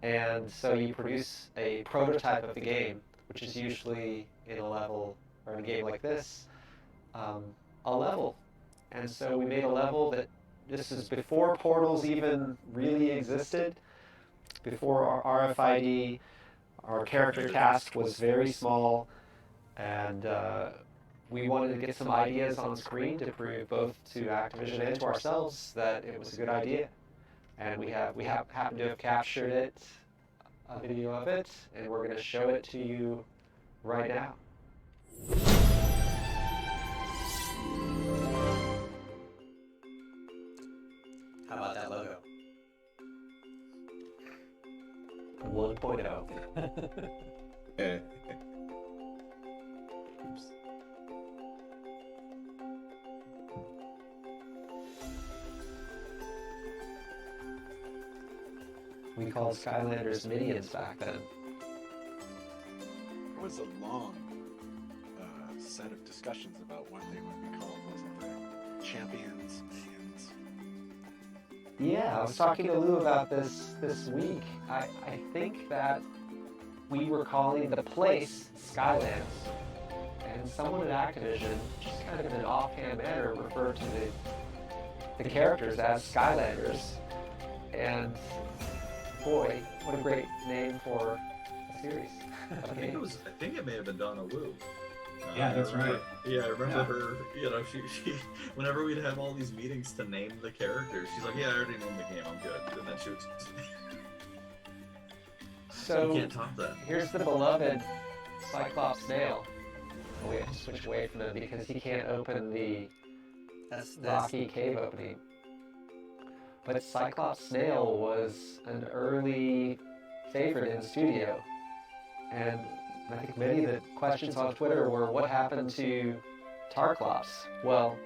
And so you produce a prototype of the game, which is usually in a level or in a game like this, a level. And so we made a level that this is before portals even really existed, before our RFID. Our character cast was very small, and we wanted to get some ideas on screen to prove both to Activision and to ourselves that it was a good idea. And we happen to have captured it, a video of it, and we're going to show it to you right now. How about that logo? 1.0. Oops. We called Skylanders Minions back then. It was a long set of discussions about what they would be called, wasn't there? Champions, minions. Yeah, I was talking to Lou about this week. I think that we were calling the place Skylands, and someone at Activision, just kind of in an offhand manner, referred to the characters as Skylanders. And boy, what a great name for a series. I think it may have been Donna Wu. Yeah, that's right. Yeah, I remember her. She whenever we'd have all these meetings to name the characters, she's like, "Yeah, I already named the game. I'm good." And then she would. So you can't top that. here's the beloved Cyclops Snail. Oh, we have to switch away from him because he can't open the rocky cave opening. But Cyclops Snail was an early favorite in the studio. And I think many of the questions on Twitter were, what happened to Tarklops? Well,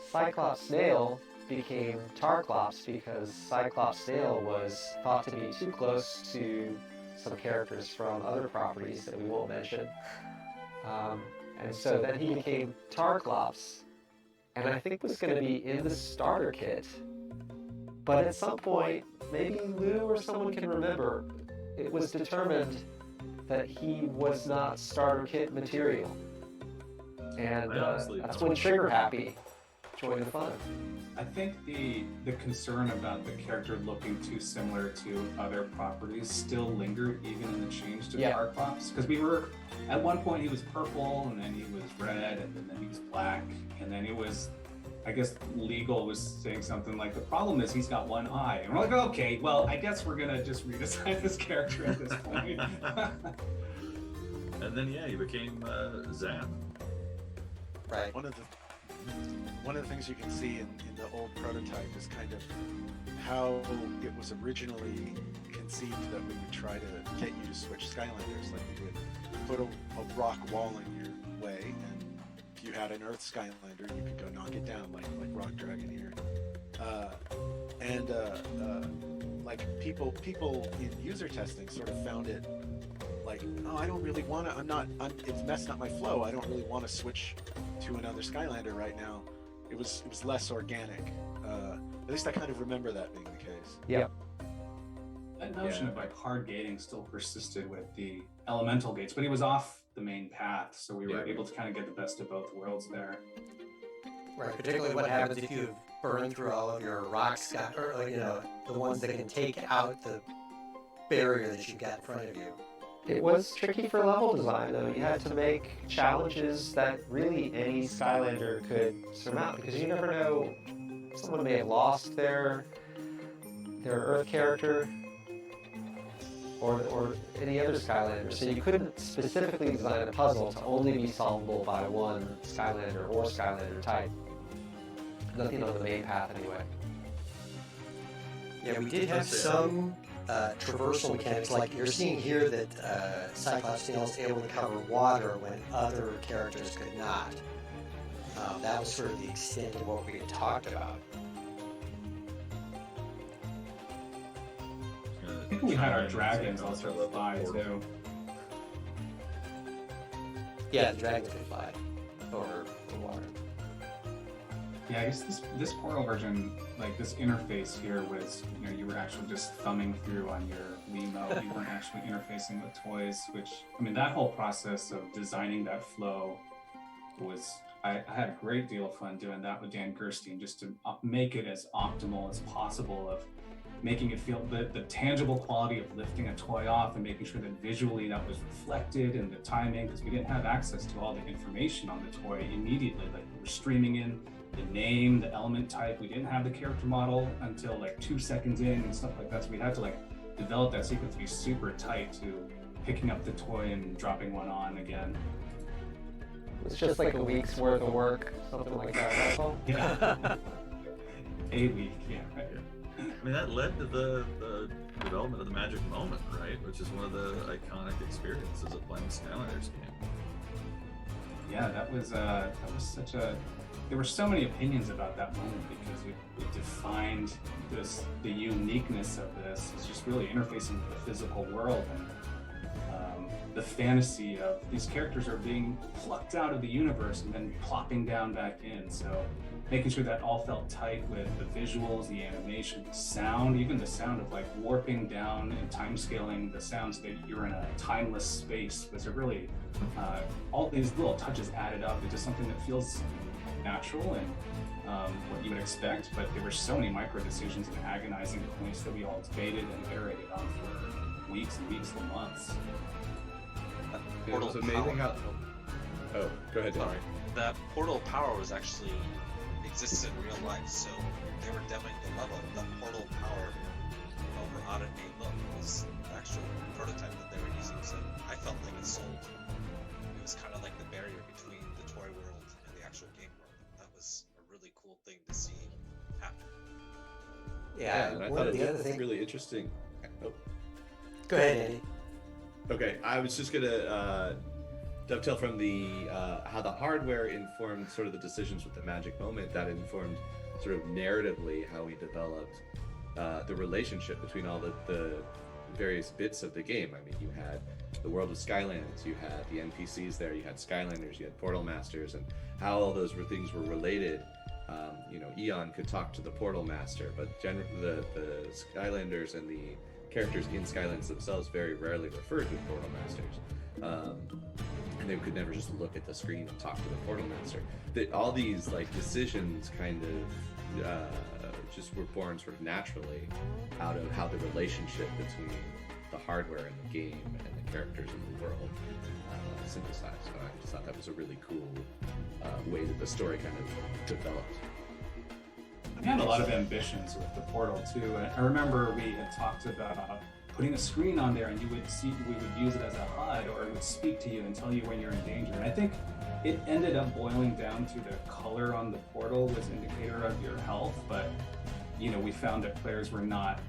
Cyclops Snail became Tarklops because Cyclops Snail was thought to be too close to some characters from other properties that we won't mention. And so then he became Tarklops and I think was going to be in the starter kit. But at some point, maybe Lou or someone can remember, it was determined that he was not starter kit material. And I honestly that's don't. when Trigger Happy joined the fun. I think the concern about the character looking too similar to other properties still lingered even in the change to the Yeah. art props. Because we were at one point he was purple, and then he was red, and then he was black, and then it was, I guess Legal was saying something like, the problem is he's got one eye. And we're like, okay, well, I guess we're gonna just redesign this character at this point. And then yeah, he became Zam. Right. One of the things you can see in the old prototype is kind of how it was originally conceived that we would try to get you to switch Skylanders. Like we would put a rock wall in your way, and if you had an Earth Skylander, you could go knock it down like Rock Dragon here. Like people in user testing sort of found it like, oh, I don't really want to. It's messing up my flow. I don't really want to switch to another Skylander right now. It was less organic. At least I kind of remember that being the case. Yep. That notion of like hard gating still persisted with the elemental gates, but he was off the main path, so we were able to kind of get the best of both worlds there. Right, particularly what happens if you've burned through all of your rocks, or the ones that can take out the barrier that you've got in front of you. It was tricky for level design, though. You had to make challenges that really any Skylander could surmount, because you never know, someone may have lost their Earth character or any other Skylander. So you couldn't specifically design a puzzle to only be solvable by one Skylander or Skylander type. Nothing on the main path, anyway. Yeah, we did have some traversal mechanics, like you're seeing here that Cyclops is able to cover water when other characters could not. That was sort of the extent of what we had talked about. I think we had our dragons also fly too. Yeah, the dragons could fly over the water. Yeah, I guess this portal version, like this interface here was, you were actually just thumbing through on your Wiimote. You weren't actually interfacing with toys, which, I mean, that whole process of designing that flow was, I had a great deal of fun doing that with Dan Gerstein, just to make it as optimal as possible, of making it feel the tangible quality of lifting a toy off and making sure that visually that was reflected in the timing, because we didn't have access to all the information on the toy immediately. Like, we were streaming in the name, the element type. We didn't have the character model until like 2 seconds in and stuff like that. So we had to like develop that sequence to be super tight to picking up the toy and dropping one on again. It was just like a week's worth of work, something like that, that's all. Yeah. A week, yeah. Right. I mean, that led to the development of the Magic Moment, right? Which is one of the iconic experiences of playing Skylanders game. Yeah, that was such a. There were so many opinions about that moment, because it defined the uniqueness of this. It's just really interfacing with the physical world, and the fantasy of these characters are being plucked out of the universe and then plopping down back in. So making sure that all felt tight with the visuals, the animation, the sound, even the sound of like warping down and time scaling the sounds that you're in a timeless space. Was it really all these little touches added up into something that feels natural and what you would expect, but there were so many micro decisions and agonizing points that we all debated and iterated on for weeks and weeks and months. It was amazing how. Oh, go ahead, Henry. That portal power was actually existed in real life, so they were demoing the level. That portal power over on it look was the actual prototype that they were using, so I felt like it sold. It was kind of like the barrier between the toy world and the actual game world. That was a really cool thing to see happen. Yeah, and I one thought of it the other was things. really interesting. Oh, Go ahead, Andy. okay, I was just gonna dovetail from the how the hardware informed sort of the decisions with the Magic Moment. That informed sort of narratively how we developed the relationship between all the various bits of the game. I mean, you had the world of Skylands, you had the NPCs there, you had Skylanders, you had Portal Masters, and how all those things were related Eon could talk to the Portal Master, but the Skylanders and the characters in Skylands themselves very rarely referred to Portal Masters. And they could never just look at the screen and talk to the Portal Master. All these like decisions kind of just were born sort of naturally out of how the relationship between the hardware and the game and the characters in the world synthesized. So I just thought that was a really cool way that the story kind of developed. We had a lot of ambitions with the Portal too. I remember we had talked about putting a screen on there, and we would use it as a HUD, or it would speak to you and tell you when you're in danger. And I think it ended up boiling down to the color on the Portal was indicator of your health, but we found that players were not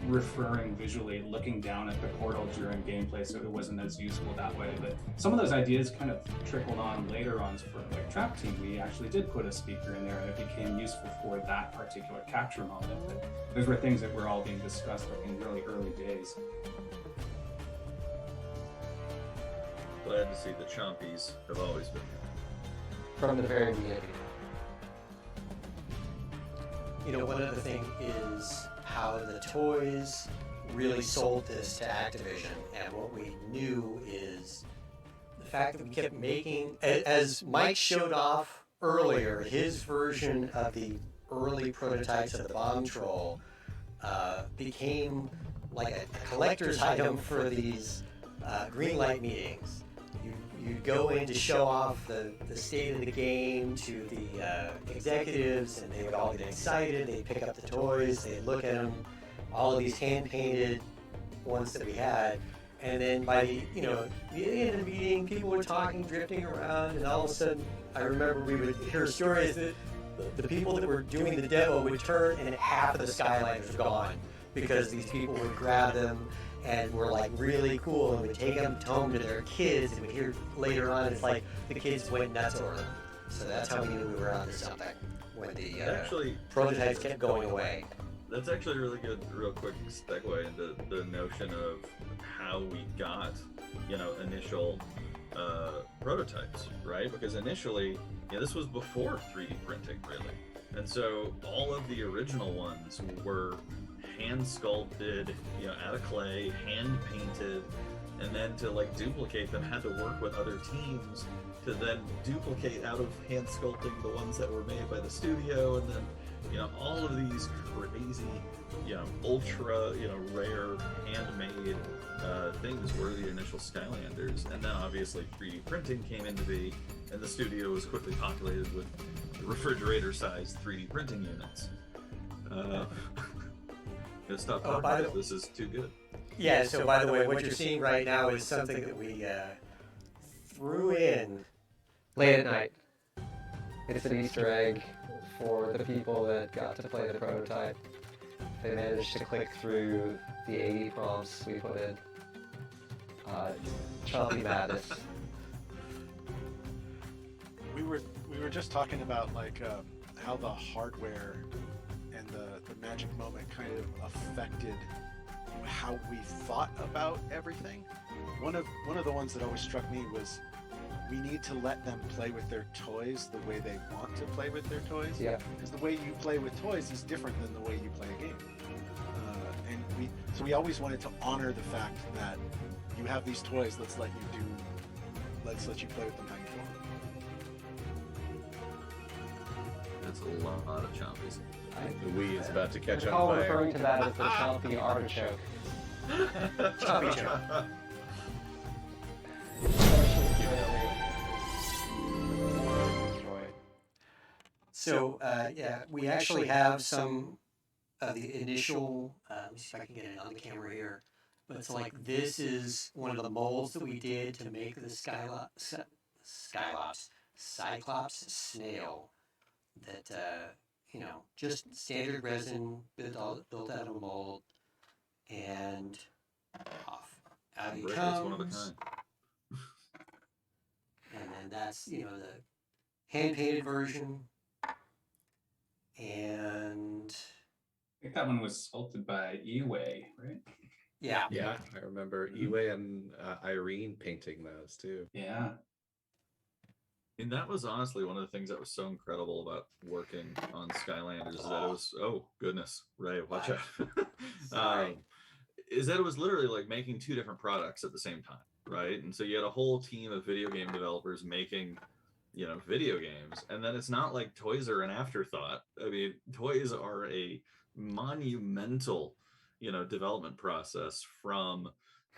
referring visually, looking down at the Portal during gameplay, so it wasn't as useful that way. But some of those ideas kind of trickled on later on. For like Trap Team, we actually did put a speaker in there, and it became useful for that particular capture moment. But those were things that were all being discussed in really early days. Glad to see the Chompies have always been here. From the very beginning. One other thing is how the toys really sold this to Activision, and what we knew is the fact that we kept making, as Mike showed off earlier, his version of the early prototypes of the Bomb Troll became like a collector's item for these green light meetings. You go in to show off the state of the game to the executives, and they would all get excited. They'd pick up the toys, they'd look at them, all of these hand-painted ones that we had. And then by the end of the meeting, people were talking, drifting around, and all of a sudden, I remember we would hear stories that the people that were doing the demo would turn and half of the Skylanders were gone because these people would grab them and were like really cool and would take them home to their kids, and we'd hear later on it's like the kids went nuts over them. So that's how we knew we were onto something when the prototypes kept going away. That's actually a really good, real quick segue into the notion of how we got, initial prototypes, right? Because initially, this was before 3D printing, really. And so all of the original ones were hand sculpted, out of clay, hand painted, and then to like duplicate them had to work with other teams to then duplicate out of hand sculpting the ones that were made by the studio, and then all of these crazy ultra rare handmade things were the initial Skylanders. And then obviously 3D printing came into be, and the studio was quickly populated with refrigerator sized 3D printing units. Gonna stop talking about it. This is too good. Yeah, so by the way, what you're seeing right now is something that we threw in Late at night. It's an Easter egg for the people that got to play the prototype. They managed to click through the 80 prompts we put in. Chompy madness. We were just talking about like how the hardware and the magic moment kind of affected how we thought about everything. One of the ones that always struck me was we need to let them play with their toys the way they want to play with their toys. Yeah. Because the way you play with toys is different than the way you play a game. So we always wanted to honor the fact that you have these toys. Let's let you play with them how you want. That's a lot of Chompies. The Wii is about to catch Recall on fire. referring to that as the Chompy artichoke. Chompy choke. So we actually have some of the initial. Let me see if I can get it on the camera here. But it's like this is one of the molds that we did to make the Cyclops snail. That just standard resin built out of a mold, and off out he Rick is comes. one of a kind. And then that's the hand painted version. And I think that one was sculpted by Eway, right? yeah, Yeah, I remember Eway and Irene painting those too. Yeah. And that was honestly one of the things that was so incredible about working on Skylanders is that it was, oh goodness, Ray, watch Bye. out. Sorry. Is that it was literally like making two different products at the same time, right? And so you had a whole team of video game developers making, video games. And then it's not like toys are an afterthought. I mean, toys are a monumental, development process from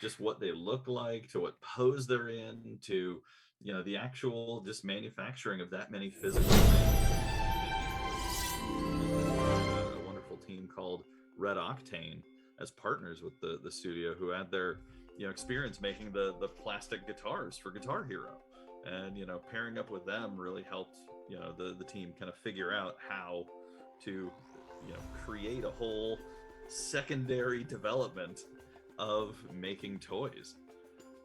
just what they look like to what pose they're in to the actual just manufacturing of that many physical things. A wonderful team called Red Octane as partners with the studio who had their experience making the plastic guitars for Guitar Hero, and pairing up with them really helped the team kind of figure out how to create a whole secondary development of making toys.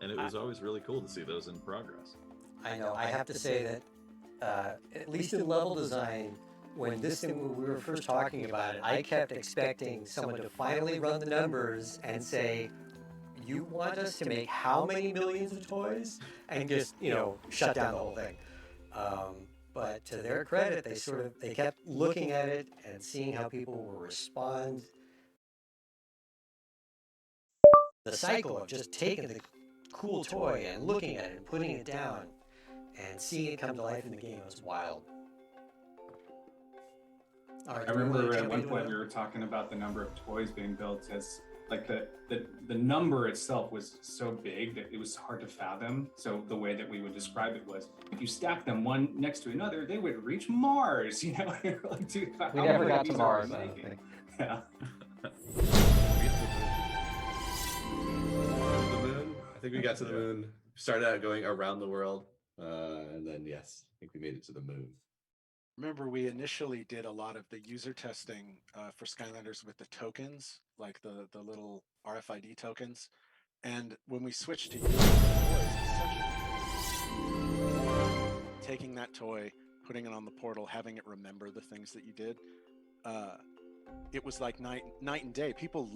And it was always really cool to see those in progress. I know. I have to say that, at least in level design, when we were first talking about it, I kept expecting someone to finally run the numbers and say, "You want us to make how many millions of toys?" and just shut down the whole thing. But to their credit, they kept looking at it and seeing how people will respond. The cycle of just taking the cool toy and looking at it and putting it down and seeing it come to life in the game was wild. All right, I remember at one point we were talking about the number of toys being built as like the number itself was so big that it was hard to fathom. So the way that we would describe it was if you stack them one next to another, they would reach Mars. Like, dude, We never got to Mars, I don't making? think. Yeah. The moon. I think we got to the moon. Started out going around the world, and then yes, I think we made it to the moon. Remember, we initially did a lot of the user testing for Skylanders with the tokens, like the little RFID tokens. And when we switched to using toys, taking that toy, putting it on the portal, having it remember the things that you did, it was like night and day. People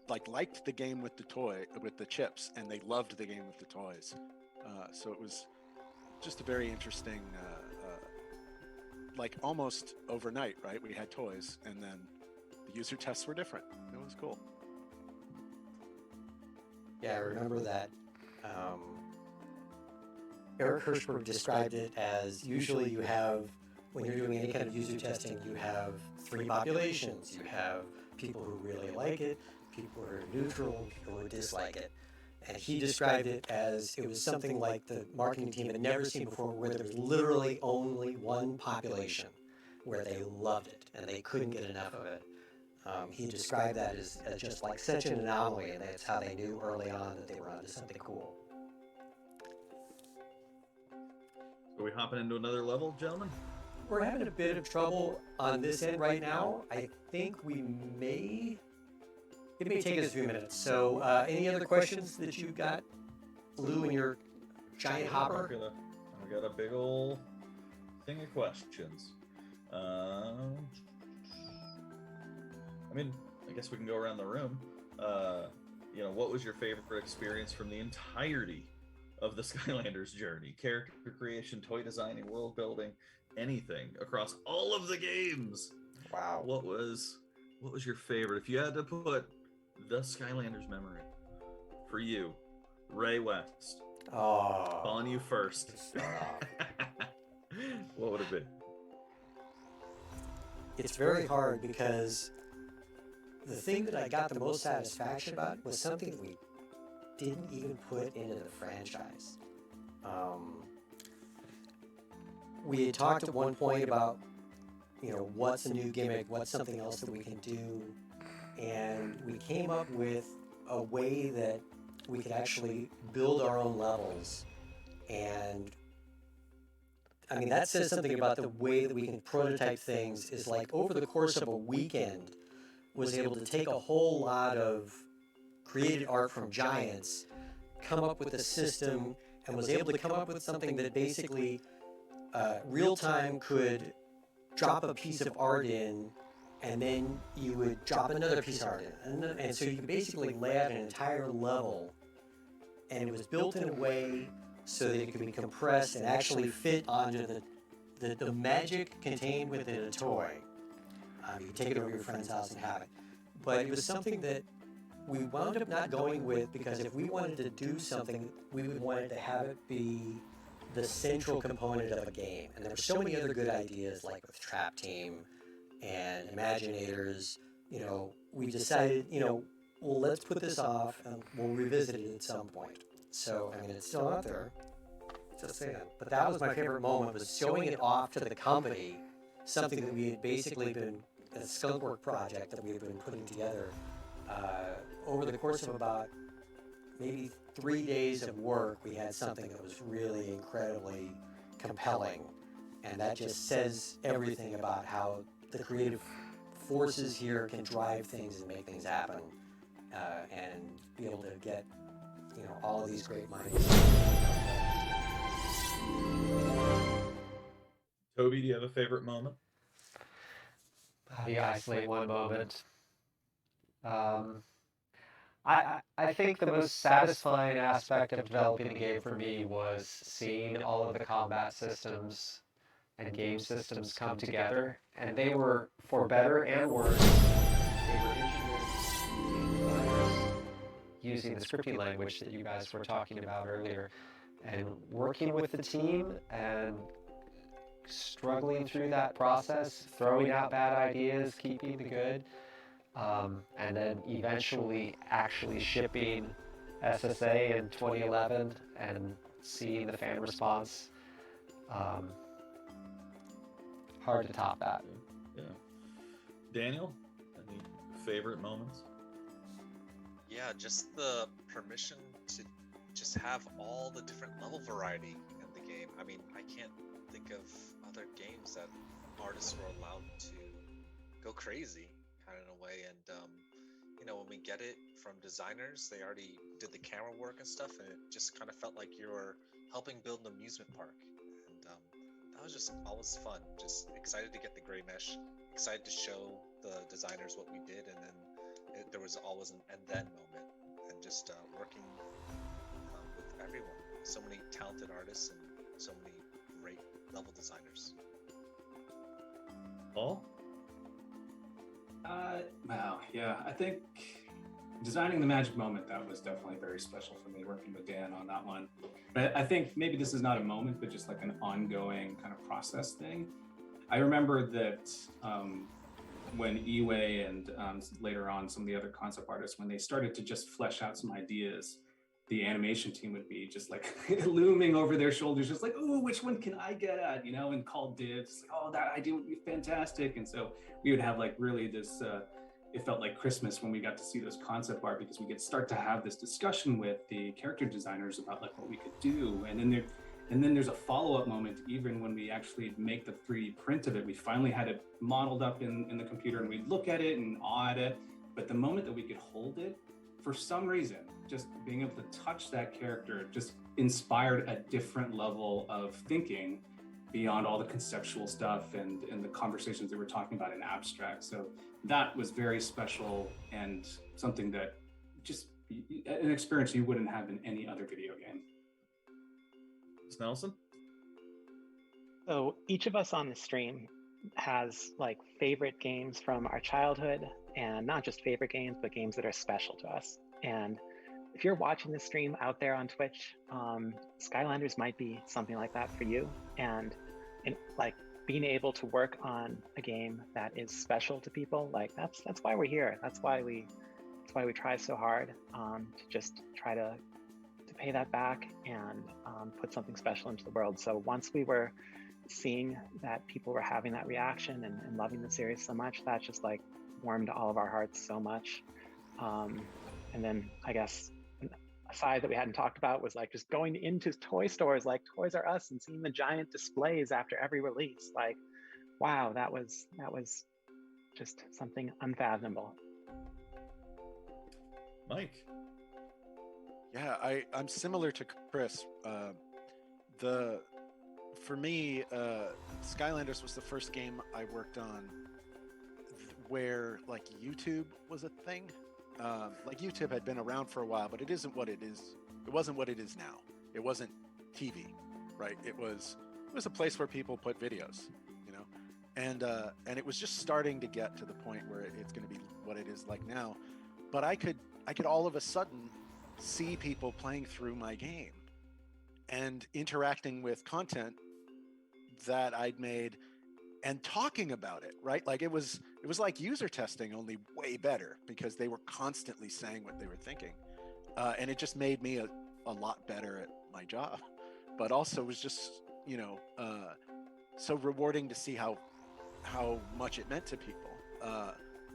liked the game with the chips, and they loved the game with the toys. So it was just a very interesting, like almost overnight, right? We had toys, and then the user tests were different. It was cool. Yeah, I remember that. Eric Hirschberg described it as usually you have, when you're doing any kind of user testing, you have three populations. You have people who really like it, people who are neutral, people who dislike it. And he described it as it was something like the marketing team had never seen before, where there was literally only one population where they loved it and they couldn't get enough of it. He described that as just like such an anomaly, and that's how they knew early on that they were onto something cool. Are we hopping into another level, gentlemen? We're having a bit of trouble on this end right now. I think it may take us a few minutes. So any other questions that you've got, Lou, in your giant hopper? I've got a big old thing of questions. I guess we can go around the room. What was your favorite experience from the entirety of the Skylanders journey? Character creation, toy designing, world building, anything across all of the games. Wow. What was your favorite? If you had to put the Skylanders memory for you, Ray West. Oh. On you first. What would it be? It's very hard because the thing that I got the most satisfaction about was something that we didn't even put into the franchise. We had talked at one point about, what's a new gimmick, what's something else that we can do, and we came up with a way that we could actually build our own levels. And that says something about the way that we can prototype things. Is like over the course of a weekend was able to take a whole lot of created art from Giants, come up with a system, and was able to come up with something that basically real time could drop a piece of art in, and then you would drop another piece of art in. And so you could basically lay out an entire level, and it was built in a way so that it could be compressed and actually fit onto the magic contained within a toy. You can take it over to your friend's house and have it. But it was something that we wound up not going with, because if we wanted to do something, we would want it to have it be the central component of a game. And there were so many other good ideas, like with Trap Team and Imaginators. We decided, well, let's put this off and we'll revisit it at some point. So, it's still out there. Just saying. But that was my favorite moment, was showing it off to the company, something that we had basically been, a skunkwork project that we had been putting together over the course of about maybe 3 days of work. We had something that was really incredibly compelling, and that just says everything about how the creative forces here can drive things and make things happen, and be able to get all of these great minds. Toby, do you have a favorite moment? How do you isolate one moment? I think the most satisfying aspect of developing the game for me was seeing all of the combat systems and game systems come together, and they were, for better and worse, they were engineered using the scripting language that you guys were talking about earlier, and working with the team and struggling through that process, throwing out bad ideas, keeping the good, and then eventually actually shipping SSA in 2011 and seeing the fan response. Hard to top that. Yeah. Daniel, any favorite moments? Yeah, just the permission to just have all the different level variety in the game. I can't think of other games that artists were allowed to go crazy kind of in a way. And when we get it from designers, they already did the camera work and stuff, and it just kind of felt like you were helping build an amusement park. And that was just always fun. Just excited to get the gray mesh, excited to show the designers what we did, and then there was always an and then moment, and just working with everyone. So many talented artists and so many great level designers. Paul? Wow, yeah, I think designing the magic moment, that was definitely very special for me, working with Dan on that one. But I think maybe this is not a moment, but just like an ongoing kind of process thing. I remember that when Iway and later on some of the other concept artists, when they started to just flesh out some ideas, the animation team would be just like looming over their shoulders, just like, oh, which one can I get at, and call dibs, like, oh, that idea would be fantastic. And so we would have like really this, it felt like Christmas when we got to see those concept art, because we could start to have this discussion with the character designers about like what we could do. And then there's a follow-up moment, even when we actually make the 3D print of it. We finally had it modeled up in the computer, and we'd look at it and awe at it. But the moment that we could hold it, for some reason, just being able to touch that character just inspired a different level of thinking beyond all the conceptual stuff and the conversations that we're talking about in abstract. So that was very special, and something that just an experience you wouldn't have in any other video game. Nelson? So each of us on the stream has like favorite games from our childhood, and not just favorite games, but games that are special to us. And if you're watching the stream out there on Twitch, Skylanders might be something like that for you. And like being able to work on a game that is special to people, like that's why we're here. That's why we try so hard to just try to pay that back and put something special into the world. So once we were seeing that people were having that reaction and loving the series so much, that just like warmed all of our hearts so much. And then I guess a side that we hadn't talked about was like just going into toy stores like Toys R Us and seeing the giant displays after every release. Like, wow, that was just something unfathomable. Mike? Yeah, I'm similar to Chris. For me, Skylanders was the first game I worked on where like YouTube was a thing. Like YouTube had been around for a while, but it isn't what it is. It wasn't what it is now. It wasn't TV, right? It was a place where people put videos, you know, and it was just starting to get to the point where it's going to be what it is like now. But I could all of a sudden see people playing through my game and interacting with content that I'd made and talking about it, right? Like it was like user testing, only way better, because they were constantly saying what they were thinking, and it just made me a lot better at my job. But also was just, you know, so rewarding to see how much it meant to people.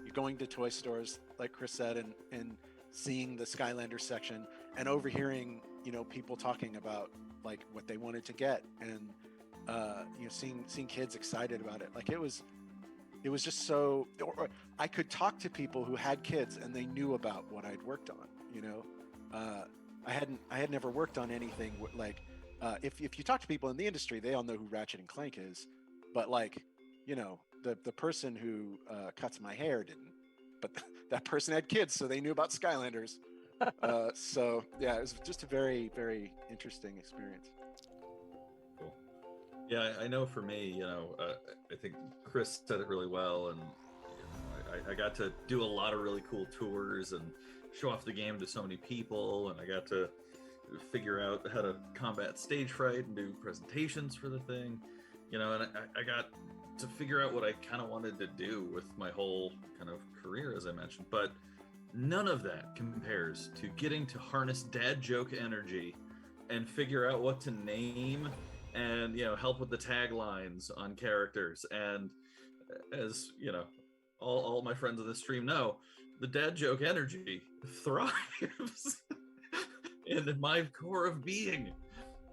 You're going to toy stores, like Chris said, and seeing the Skylanders section and overhearing, you know, people talking about like what they wanted to get, and you know, seeing kids excited about it. Like it was just so. Or I could talk to people who had kids and they knew about what I'd worked on. You know, I had never worked on anything like. If you talk to people in the industry, they all know who Ratchet and Clank is, but like, you know, the person who cuts my hair didn't, but that person had kids, so they knew about Skylanders. So yeah, it was just a very, very interesting experience. Cool. Yeah, I know for me, you know, I think Chris said it really well, and you know, I got to do a lot of really cool tours and show off the game to so many people, and I got to figure out how to combat stage fright and do presentations for the thing, you know, and I got to figure out what I kind of wanted to do with my whole kind of career, as I mentioned. But none of that compares to getting to harness dad joke energy and figure out what to name and, you know, help with the taglines on characters. And as you know, all my friends of this stream know, the dad joke energy thrives in my core of being.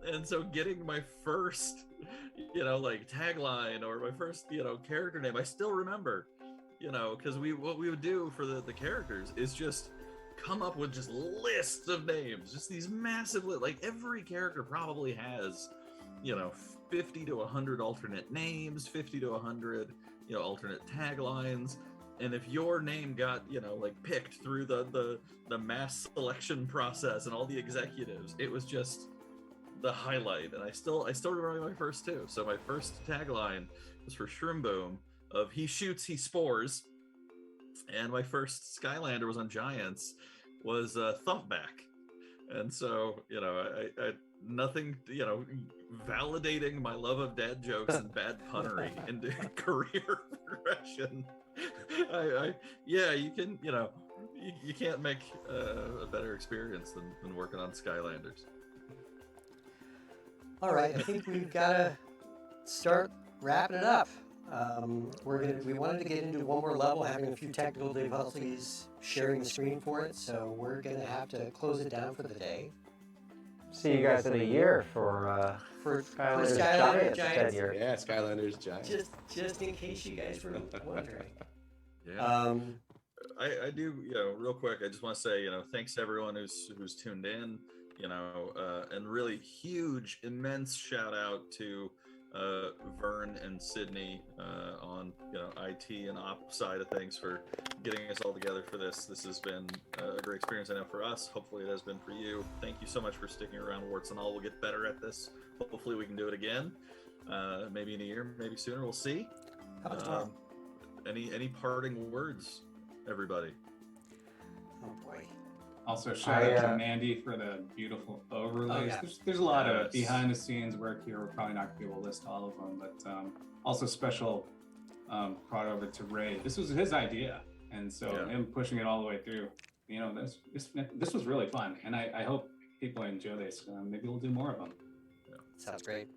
And so getting my first, you know, like tagline or my first, you know, character name, I still remember, you know, because what we would do for the characters is just come up with just lists of names, just these massive, like every character probably has, you know, 50 to 100 alternate names, 50 to 100, you know, alternate taglines. And if your name got, you know, like picked through the mass selection process and all the executives, it was just the highlight. And I still remember my first two. So my first tagline was for Shroom Boom of "He shoots, he spores," and my first Skylander was on Giants was Thumpback. And so, you know, I nothing, you know, validating my love of dad jokes and bad punnery into career progression. Yeah, you can, you know, you can't make a better experience than working on Skylanders. All right, I think we've got to start wrapping it up. We wanted to get into one more level, having a few technical difficulties sharing the screen for it, so we're going to have to close it down for the day. See you guys in a year for Skylanders Giants tenure. Yeah, Skylanders Giants. Just in case you guys were wondering. Yeah. I do, you know, real quick, I just want to say, you know, thanks to everyone who's tuned in, you know, and really huge, immense shout out to Vern and Sydney on, you know, IT and op side of things for getting us all together for this. This has been a great experience, I know, for us. Hopefully it has been for you. Thank you so much for sticking around, warts and all. We'll get better at this. Hopefully we can do it again. Maybe in a year, maybe sooner. We'll see. Any parting words, everybody? Oh boy. Also, shout out to Mandy for the beautiful overlays. Oh, yeah. There's a lot of behind the scenes work here. We're probably not going to be able to list all of them, but also special part over to Ray. This was his idea, and so him pushing it all the way through. You know, this was really fun, and I hope people enjoy this. Maybe we'll do more of them. Sounds great.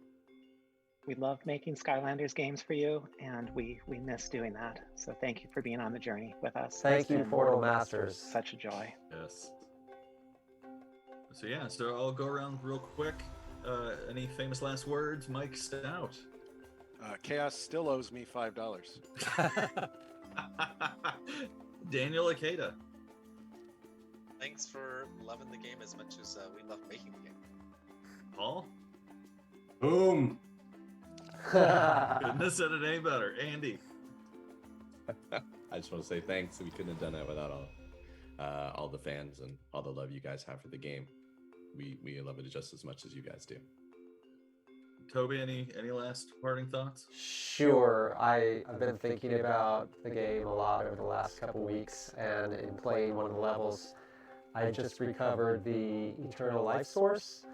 We love making Skylanders games for you, and we miss doing that. So thank you for being on the journey with us. Thank you, Portal Masters. Such a joy. Yes. So yeah, so I'll go around real quick. Any famous last words? Mike Stout. Chaos still owes me $5. Daniel Akeda. Thanks for loving the game as much as we love making the game. Paul. Boom. Couldn't have said it any better. Andy. I just want to say thanks. We couldn't have done it without all the fans and all the love you guys have for the game. We love it just as much as you guys do. Toby, any last parting thoughts? Sure. I've been thinking about the game a lot over the last couple weeks, and in playing one of the levels, I just recovered the eternal life source.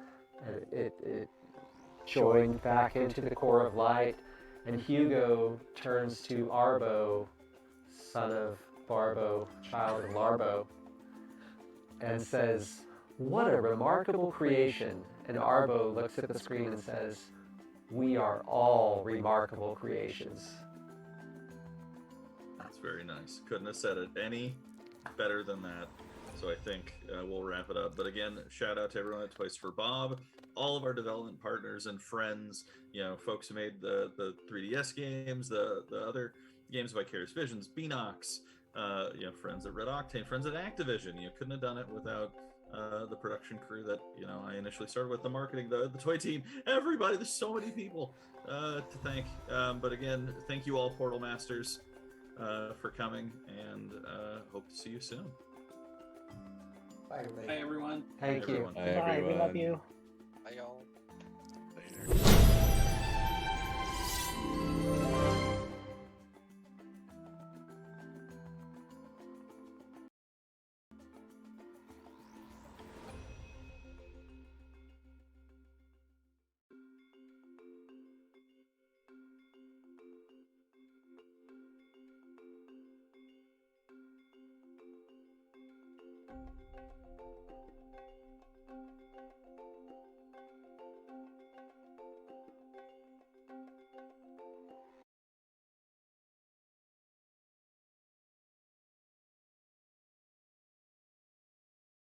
And it joined back into the core of light, and Hugo turns to Arbo, son of Barbo, child of Larbo, and says, "What a remarkable creation." And Arbo looks at the screen and says, "We are all remarkable creations." That's very nice. Couldn't have said it any better than that. So I think we'll wrap it up. But again, shout out to everyone at Toys for Bob, all of our development partners and friends, folks who made the 3DS games, the other games, Vicarious Visions, Beanox, friends at Red Octane, friends at Activision. You couldn't have done it without the production crew that I initially started with, the marketing, the toy team, everybody. There's so many people to thank. But again, thank you all, Portal Masters, for coming, and hope to see you soon. Bye, everybody. Hi, everyone. Thank you. Everyone. Bye. We love you. Bye, y'all. Later.